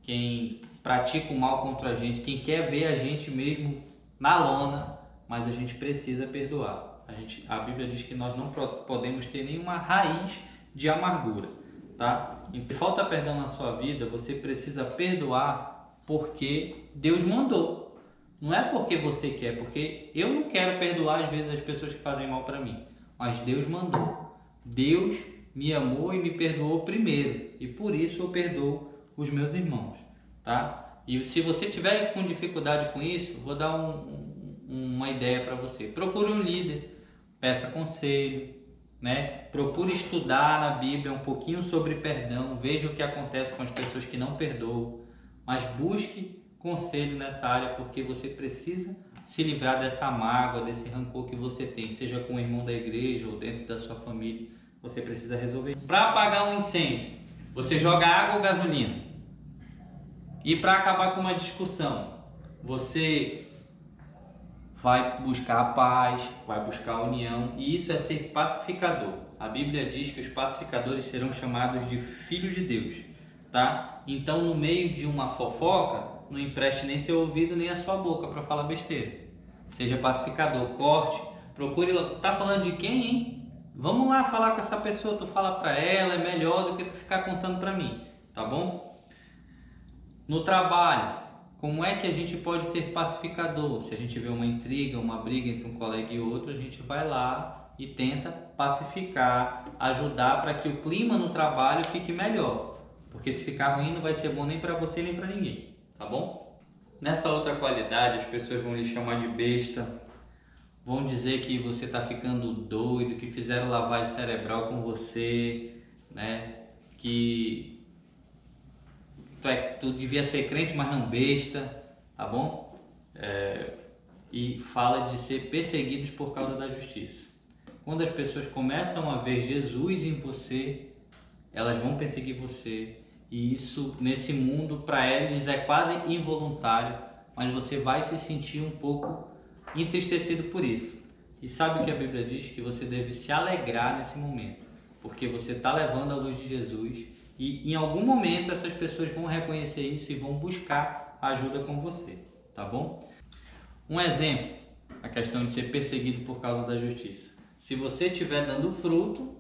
quem pratica o mal contra a gente, quem quer ver a gente mesmo na lona, mas a gente precisa perdoar. A Bíblia diz que nós não podemos ter nenhuma raiz de amargura, tá? Então, se falta perdão na sua vida, você precisa perdoar porque Deus mandou. Não é porque você quer, porque eu não quero perdoar às vezes as pessoas que fazem mal para mim, mas Deus mandou. Deus me amou e me perdoou primeiro, e por isso eu perdoo os meus irmãos, tá? E se você tiver com dificuldade com isso, vou dar uma ideia para você. Procure um líder, peça conselho, né? Procure estudar na Bíblia um pouquinho sobre perdão, veja o que acontece com as pessoas que não perdoam, mas busque conselho nessa área, porque você precisa se livrar dessa mágoa, desse rancor que você tem, seja com o irmão da igreja ou dentro da sua família. Você precisa resolver isso. Para apagar um incêndio, você joga água ou gasolina? E para acabar com uma discussão, você vai buscar a paz, vai buscar a união, e isso é ser pacificador. A Bíblia diz que os pacificadores serão chamados de filhos de Deus, tá? Então, no meio de uma fofoca, não empreste nem seu ouvido nem a sua boca para falar besteira. Seja pacificador, corte, procure. Tá falando de quem, hein? Vamos lá falar com essa pessoa, tu fala para ela, é melhor do que tu ficar contando para mim, tá bom? No trabalho, como é que a gente pode ser pacificador? Se a gente vê uma intriga, uma briga entre um colega e outro, a gente vai lá e tenta pacificar, ajudar para que o clima no trabalho fique melhor. Porque se ficar ruim não vai ser bom nem para você nem para ninguém, tá bom? Nessa outra qualidade, as pessoas vão lhe chamar de besta, vão dizer que você está ficando doido, que fizeram lavagem cerebral com você, né? Que tu devia ser crente, mas não besta, tá bom? E fala de ser perseguidos por causa da justiça. Quando as pessoas começam a ver Jesus em você, elas vão perseguir você. E isso, nesse mundo, para eles é quase involuntário, mas você vai se sentir um pouco entristecido por isso. E sabe o que a Bíblia diz? Que você deve se alegrar nesse momento, porque você está levando a luz de Jesus. E em algum momento essas pessoas vão reconhecer isso e vão buscar ajuda com você, tá bom? Um exemplo, a questão de ser perseguido por causa da justiça. Se você estiver dando fruto,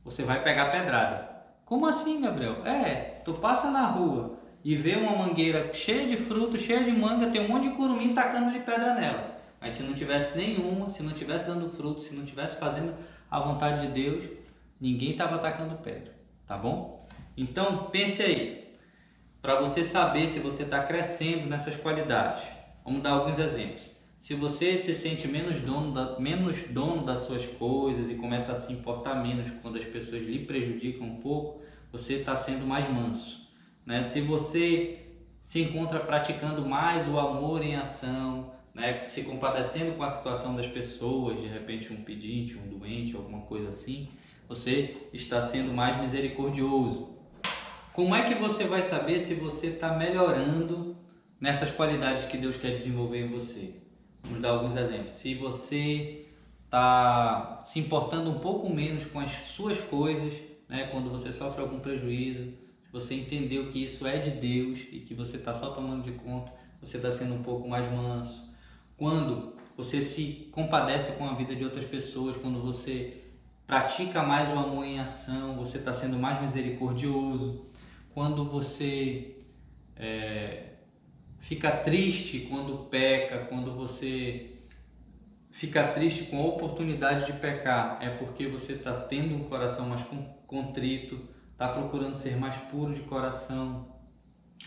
você vai pegar pedrada. Como assim, Gabriel? Tu passa na rua e vê uma mangueira cheia de fruto, cheia de manga, tem um monte de curumim tacando-lhe pedra nela. Mas se não tivesse nenhuma, se não tivesse dando fruto, se não tivesse fazendo a vontade de Deus, ninguém estava tacando pedra, tá bom? Então, pense aí, para você saber se você está crescendo nessas qualidades. Vamos dar alguns exemplos. Se você se sente menos dono das suas coisas e começa a se importar menos quando as pessoas lhe prejudicam um pouco, você está sendo mais manso, né? Se você se encontra praticando mais o amor em ação, né? Se compadecendo com a situação das pessoas, de repente um pedinte, um doente, alguma coisa assim, você está sendo mais misericordioso. Como é que você vai saber se você está melhorando nessas qualidades que Deus quer desenvolver em você? Vamos dar alguns exemplos. Se você está se importando um pouco menos com as suas coisas, né, quando você sofre algum prejuízo, se você entendeu que isso é de Deus e que você está só tomando de conta, você está sendo um pouco mais manso. Quando você se compadece com a vida de outras pessoas, quando você pratica mais o amor em ação, você está sendo mais misericordioso. Quando você fica triste quando peca, quando você fica triste com a oportunidade de pecar, é porque você está tendo um coração mais contrito, está procurando ser mais puro de coração.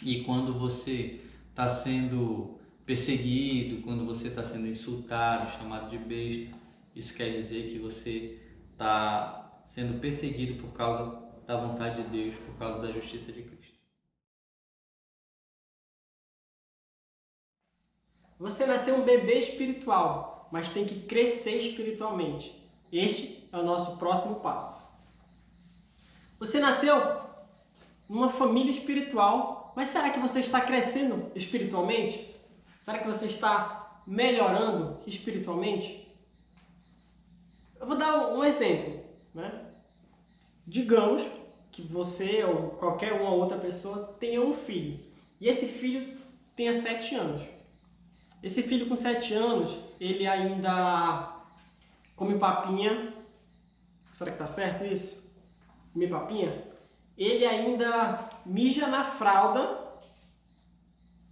E quando você está sendo perseguido, quando você está sendo insultado, chamado de besta, isso quer dizer que você está sendo perseguido por causa da vontade de Deus, por causa da justiça de Cristo. Você nasceu um bebê espiritual, mas tem que crescer espiritualmente. Este é o nosso próximo passo. Você nasceu numa família espiritual, mas será que você está crescendo espiritualmente? Será que você está melhorando espiritualmente? Eu vou dar um exemplo, né? Digamos que você ou qualquer uma outra pessoa tenha um filho, e esse filho tenha 7 anos. Esse filho com 7 anos, ele ainda come papinha. Será que tá certo isso? Comer papinha? Ele ainda mija na fralda.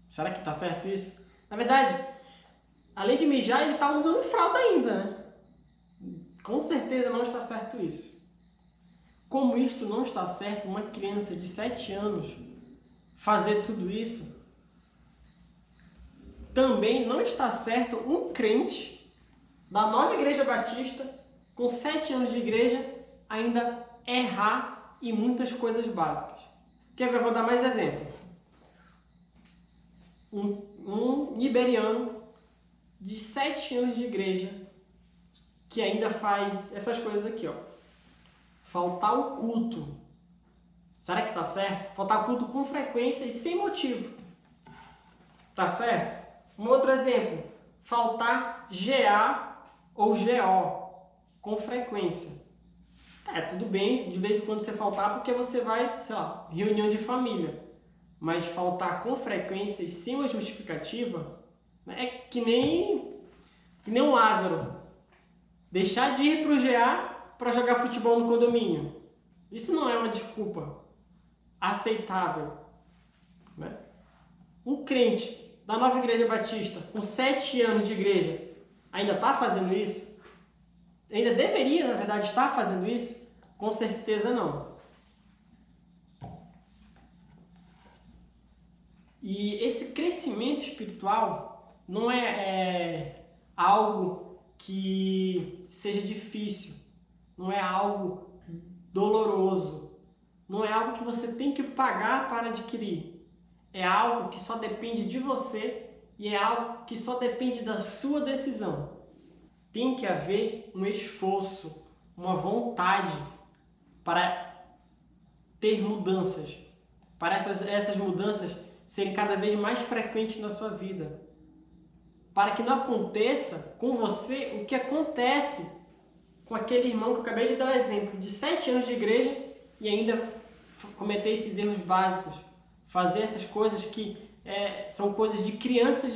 Será que tá certo isso? Na verdade, além de mijar, ele tá usando fralda ainda, né? Com certeza não está certo isso. Como isto não está certo, uma criança de 7 anos fazer tudo isso, também não está certo um crente da Nova Igreja Batista, com 7 anos de igreja, ainda errar em muitas coisas básicas. Quer ver? Eu vou dar mais exemplo. Um iberiano de 7 anos de igreja que ainda faz essas coisas aqui, ó. Faltar o culto. Será que está certo? Faltar o culto com frequência e sem motivo. Tá certo? Um outro exemplo. Faltar GA ou GO com frequência. Tudo bem, de vez em quando você faltar porque você vai, sei lá, reunião de família. Mas faltar com frequência e sem uma justificativa, né, é que nem um Lázaro. Deixar de ir para o GA para jogar futebol no condomínio. Isso não é uma desculpa aceitável, né? Um crente da Nova Igreja Batista, com 7 anos de igreja, ainda está fazendo isso? Ainda deveria, na verdade, estar fazendo isso? Com certeza não. E esse crescimento espiritual não é algo que seja difícil, não é algo doloroso, não é algo que você tem que pagar para adquirir. É algo que só depende de você e é algo que só depende da sua decisão. Tem que haver um esforço, uma vontade para ter mudanças, para essas mudanças serem cada vez mais frequentes na sua vida. Para que não aconteça com você o que acontece com aquele irmão que eu acabei de dar o exemplo, de 7 anos de igreja e ainda cometer esses erros básicos, fazer essas coisas que são coisas de criança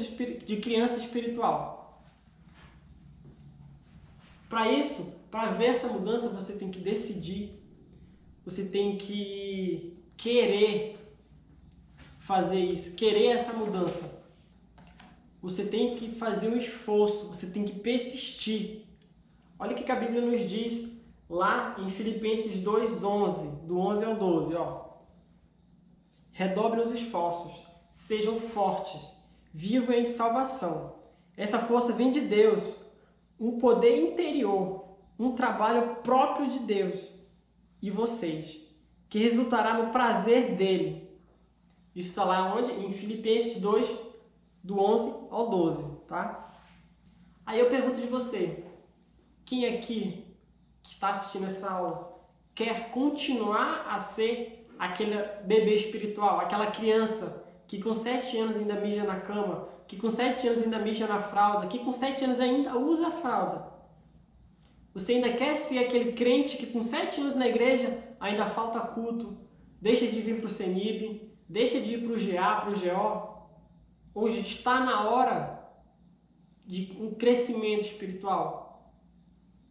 espiritual. Para isso, para ver essa mudança, você tem que decidir, você tem que querer fazer isso, querer essa mudança. Você tem que fazer um esforço, você tem que persistir. Olha o que a Bíblia nos diz lá em Filipenses 2:11, do 11 ao 12, ó. Redobrem os esforços, sejam fortes, vivam em salvação. Essa força vem de Deus, um poder interior, um trabalho próprio de Deus e vocês, que resultará no prazer dele. Isso está lá onde? Em Filipenses 2, do 11 ao 12, tá? Aí eu pergunto de você, quem aqui que está assistindo essa aula quer continuar a ser aquele bebê espiritual, aquela criança que com 7 anos ainda mija na cama, que com 7 anos ainda mija na fralda, que com 7 anos ainda usa a fralda? Você ainda quer ser aquele crente que com 7 anos na igreja ainda falta culto, deixa de vir para o CENIB, deixa de ir para o GA, para o GO? Hoje está na hora de um crescimento espiritual,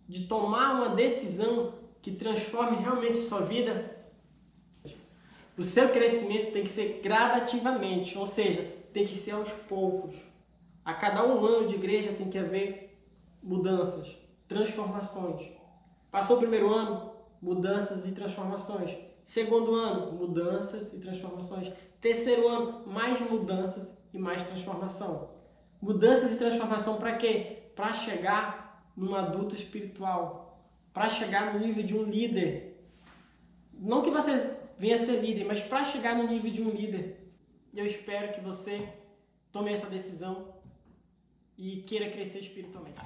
de tomar uma decisão que transforme realmente a sua vida. O seu crescimento tem que ser gradativamente, ou seja, tem que ser aos poucos. A cada 1 ano de igreja tem que haver mudanças, transformações. Passou o primeiro ano, mudanças e transformações. Segundo ano, mudanças e transformações. Terceiro ano, mais mudanças e mais transformação. Mudanças e transformação para quê? Para chegar num adulto espiritual. Para chegar no nível de um líder. Não que você venha a ser líder, mas para chegar no nível de um líder. Eu espero que você tome essa decisão e queira crescer espiritualmente.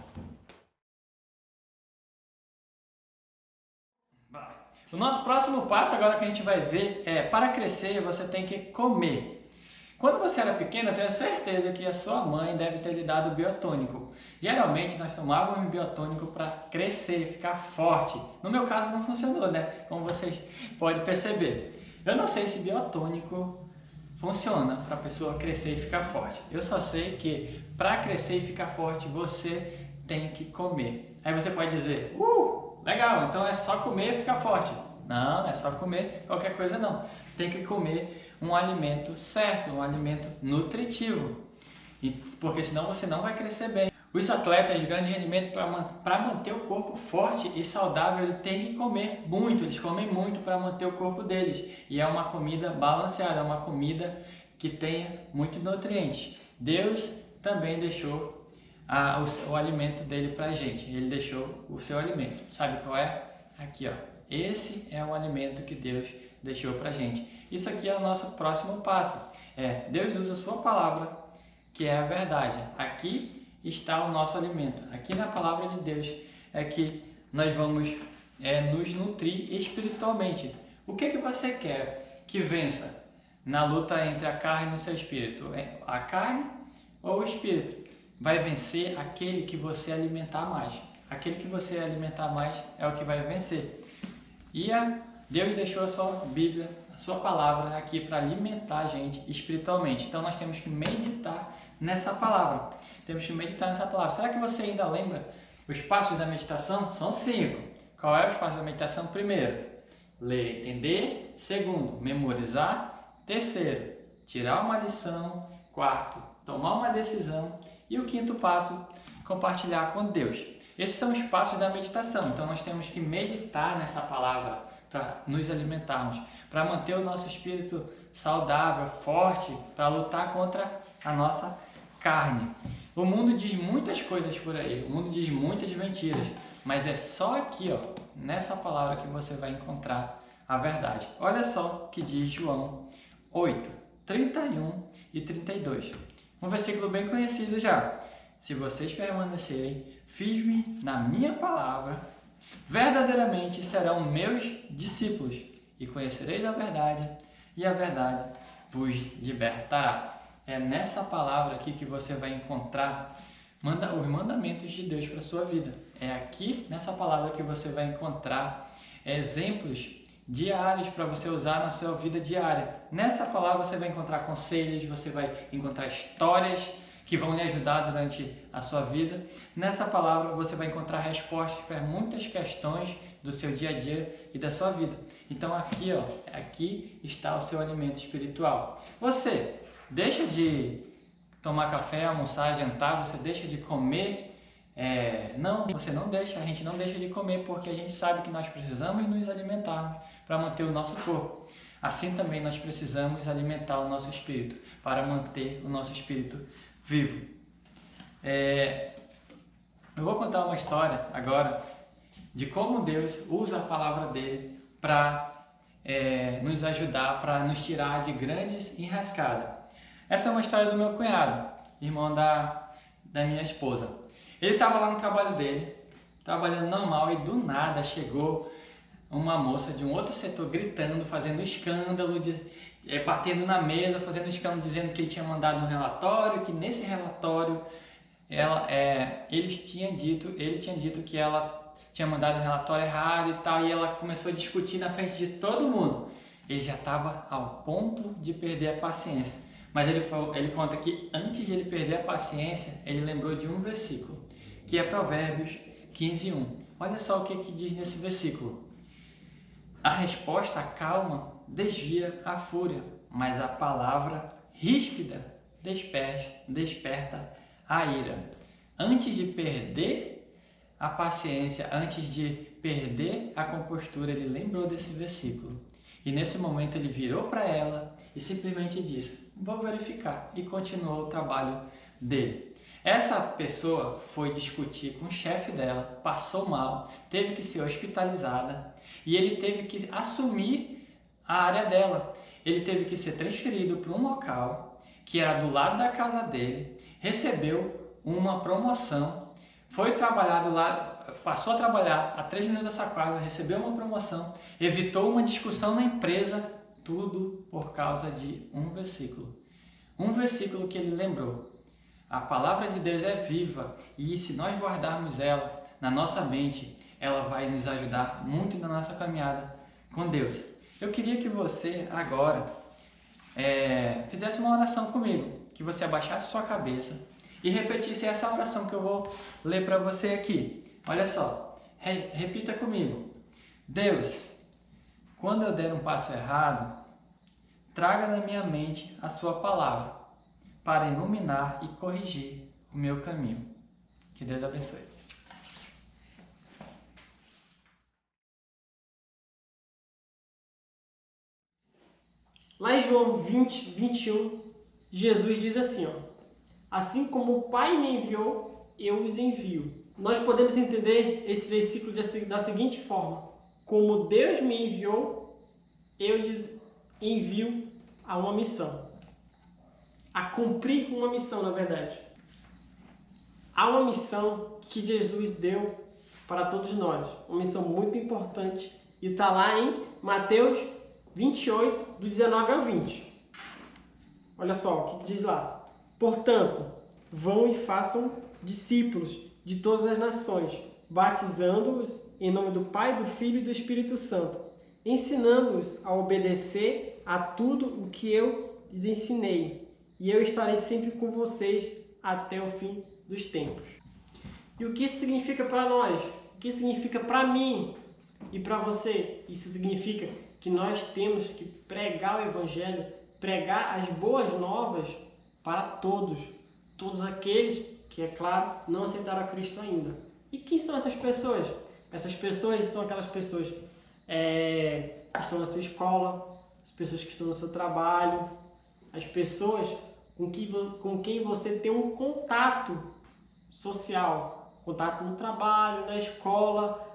O nosso próximo passo agora que a gente vai ver é, para crescer você tem que comer. Quando você era pequeno, eu tenho certeza que a sua mãe deve ter lhe dado biotônico. Geralmente nós tomávamos biotônico para crescer, ficar forte. No meu caso não funcionou, né? Como vocês podem perceber. Eu não sei se biotônico funciona para a pessoa crescer e ficar forte. Eu só sei que para crescer e ficar forte você tem que comer. Aí você pode dizer, legal, então é só comer e ficar forte. Não, não é só comer qualquer coisa não. Tem que comer um alimento certo, um alimento nutritivo. Porque senão você não vai crescer bem. Os atletas de grande rendimento, para manter o corpo forte e saudável, eles têm que comer muito. Eles comem muito para manter o corpo deles. E é uma comida balanceada, é uma comida que tenha muitos nutrientes. Deus também deixou o alimento dele para a gente. Ele deixou o seu alimento. Sabe qual é? Aqui, ó. Esse é o alimento que Deus deixou para a gente. Isso aqui é o nosso próximo passo. Deus usa a sua palavra, que é a verdade. Aqui está o nosso alimento. Aqui na palavra de Deus é que nós vamos nos nutrir espiritualmente. O que você quer que vença na luta entre a carne e o seu espírito? A carne ou o espírito? Vai vencer aquele que você alimentar mais. Aquele que você alimentar mais é o que vai vencer. E Deus deixou a sua Bíblia, a sua palavra aqui para alimentar a gente espiritualmente. Então nós temos que meditar nessa palavra. Temos que meditar nessa palavra. Será que você ainda lembra os passos da meditação? São 5. Qual é os passos da meditação? Primeiro, ler e entender. Segundo, memorizar. Terceiro, tirar uma lição. Quarto, tomar uma decisão. E o quinto passo, compartilhar com Deus. Esses são os passos da meditação. Então nós temos que meditar nessa palavra para nos alimentarmos, para manter o nosso espírito saudável, forte, para lutar contra a nossa carne. O mundo diz muitas coisas por aí, o mundo diz muitas mentiras, mas é só aqui, ó, nessa palavra que você vai encontrar a verdade. Olha só o que diz João 8, 31 e 32. Um versículo bem conhecido já. Se vocês permanecerem firmes na minha palavra, verdadeiramente serão meus discípulos e conhecereis a verdade e a verdade vos libertará. É nessa palavra aqui que você vai encontrar os mandamentos de Deus para a sua vida. É aqui nessa palavra que você vai encontrar exemplos diários para você usar na sua vida diária. Nessa palavra você vai encontrar conselhos, você vai encontrar histórias que vão lhe ajudar durante a sua vida. Nessa palavra você vai encontrar respostas para muitas questões do seu dia a dia e da sua vida. Então aqui, ó, aqui está o seu alimento espiritual. Você deixa de tomar café, almoçar, jantar, você deixa de comer. Não, você não deixa, a gente não deixa de comer porque a gente sabe que nós precisamos nos alimentarmos para manter o nosso corpo. Assim também nós precisamos alimentar o nosso espírito para manter o nosso espírito vivo. Eu vou contar uma história agora de como Deus usa a palavra dele para nos ajudar, para nos tirar de grandes enrascadas. Essa é uma história do meu cunhado, irmão da minha esposa. Ele estava lá no trabalho dele, trabalhando normal, e do nada chegou uma moça de um outro setor gritando, fazendo escândalo, batendo na mesa, fazendo escândalo, dizendo que ele tinha mandado um relatório, que nesse relatório ele tinha dito que ela tinha mandado um relatório errado e tal, e ela começou a discutir na frente de todo mundo. Ele já estava ao ponto de perder a paciência. Mas ele conta que antes de ele perder a paciência, ele lembrou de um versículo, que é Provérbios 15:1. Olha só o que diz nesse versículo. A resposta calma desvia a fúria, mas a palavra ríspida desperta a ira. Antes de perder a paciência, antes de perder a compostura, ele lembrou desse versículo. E nesse momento ele virou para ela e simplesmente disse: vou verificar, e continuou o trabalho dele. Essa pessoa foi discutir com o chefe dela, passou mal, teve que ser hospitalizada e ele teve que assumir a área dela. Ele teve que ser transferido para um local que era do lado da casa dele, recebeu uma promoção, foi trabalhado lá, passou a trabalhar a 3 minutos da sua casa, recebeu uma promoção, evitou uma discussão na empresa, tudo por causa de um versículo. Um versículo que ele lembrou. A palavra de Deus é viva e se nós guardarmos ela na nossa mente, ela vai nos ajudar muito na nossa caminhada com Deus. Eu queria que você agora fizesse uma oração comigo, que você abaixasse sua cabeça e repetisse essa oração que eu vou ler para você aqui. Olha só, repita comigo. Deus, quando eu der um passo errado, traga na minha mente a sua palavra para iluminar e corrigir o meu caminho. Que Deus abençoe. Lá em João 20, 21, Jesus diz assim, ó, assim como o Pai me enviou, eu os envio. Nós podemos entender esse versículo da seguinte forma: como Deus me enviou, eu lhes envio a uma missão. A cumprir uma missão, na verdade. Há uma missão que Jesus deu para todos nós. Uma missão muito importante. E está lá em Mateus 28, do 19 ao 20. Olha só o que diz lá. Portanto, vão e façam discípulos de todas as nações, batizando-os em nome do Pai, do Filho e do Espírito Santo, ensinando-os a obedecer a tudo o que eu lhes ensinei. E eu estarei sempre com vocês até o fim dos tempos. E o que isso significa para nós? O que isso significa para mim e para você? Isso significa que nós temos que pregar o Evangelho, pregar as boas novas para todos aqueles que, é claro, não aceitaram a Cristo ainda. E quem são essas pessoas? Essas pessoas são aquelas pessoas que estão na sua escola, as pessoas que estão no seu trabalho, as pessoas com quem você tem um contato social, contato no trabalho, na escola,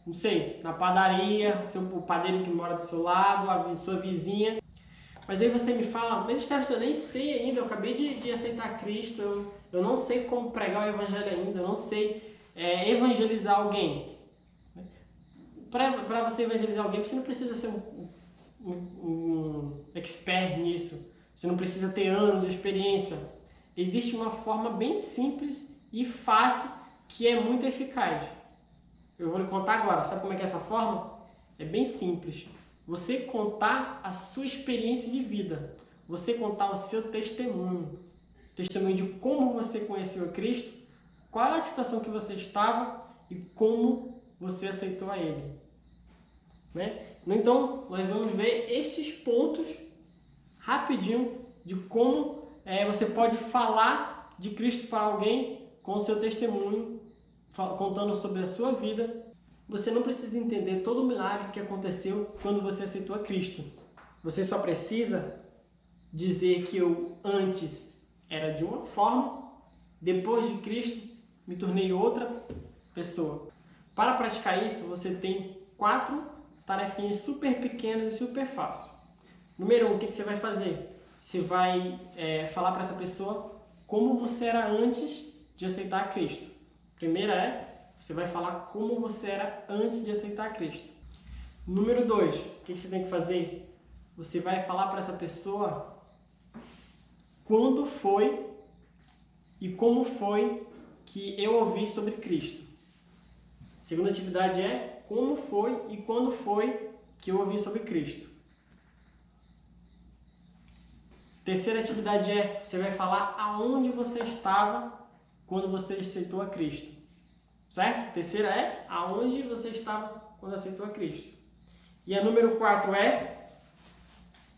não sei, na padaria, o padeiro que mora do seu lado, a sua vizinha. Mas aí você me fala, mas Estevão, eu nem sei ainda, eu acabei de aceitar Cristo, eu não sei como pregar o Evangelho ainda, eu não sei evangelizar alguém. Para você evangelizar alguém, você não precisa ser um expert nisso, você não precisa ter anos de experiência. Existe uma forma bem simples e fácil que é muito eficaz. Eu vou lhe contar agora. Sabe como é que é essa forma? É bem simples. Você contar a sua experiência de vida. Você contar o seu testemunho. Testemunho de como você conheceu a Cristo, qual é a situação que você estava e como você aceitou a Ele. Né? Então, nós vamos ver esses pontos rapidinho de como você pode falar de Cristo para alguém com o seu testemunho, contando sobre a sua vida. Você não precisa entender todo o milagre que aconteceu quando você aceitou a Cristo. Você só precisa dizer que eu antes era de uma forma, depois de Cristo me tornei outra pessoa. Para praticar isso, você tem 4 tarefinhas super pequenas e super fáceis. Número 1, o que você vai fazer? Você vai falar para essa pessoa como você era antes de aceitar a Cristo. Primeira você vai falar como você era antes de aceitar a Cristo. Número 2, o que você tem que fazer? Você vai falar para essa pessoa quando foi e como foi que eu ouvi sobre Cristo. Segunda atividade é como foi e quando foi que eu ouvi sobre Cristo. Terceira atividade é, você vai falar aonde você estava quando você aceitou a Cristo. Certo? Terceira é aonde você estava quando aceitou a Cristo. E a número 4 é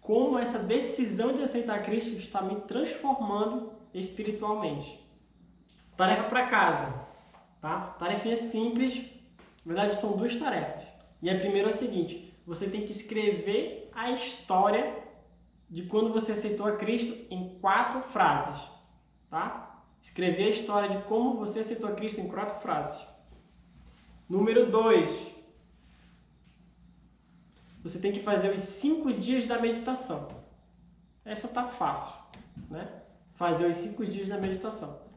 como essa decisão de aceitar a Cristo está me transformando espiritualmente. Tarefa para casa. Tá? Tarefinha simples. Na verdade, são 2 tarefas. E a primeira é o seguinte: você tem que escrever a história de quando você aceitou a Cristo em 4 frases. Tá? Escrever a história de como você aceitou a Cristo em 4 frases. Número 2. Você tem que fazer os 5 dias da meditação. Essa tá fácil, né? Fazer os 5 dias da meditação.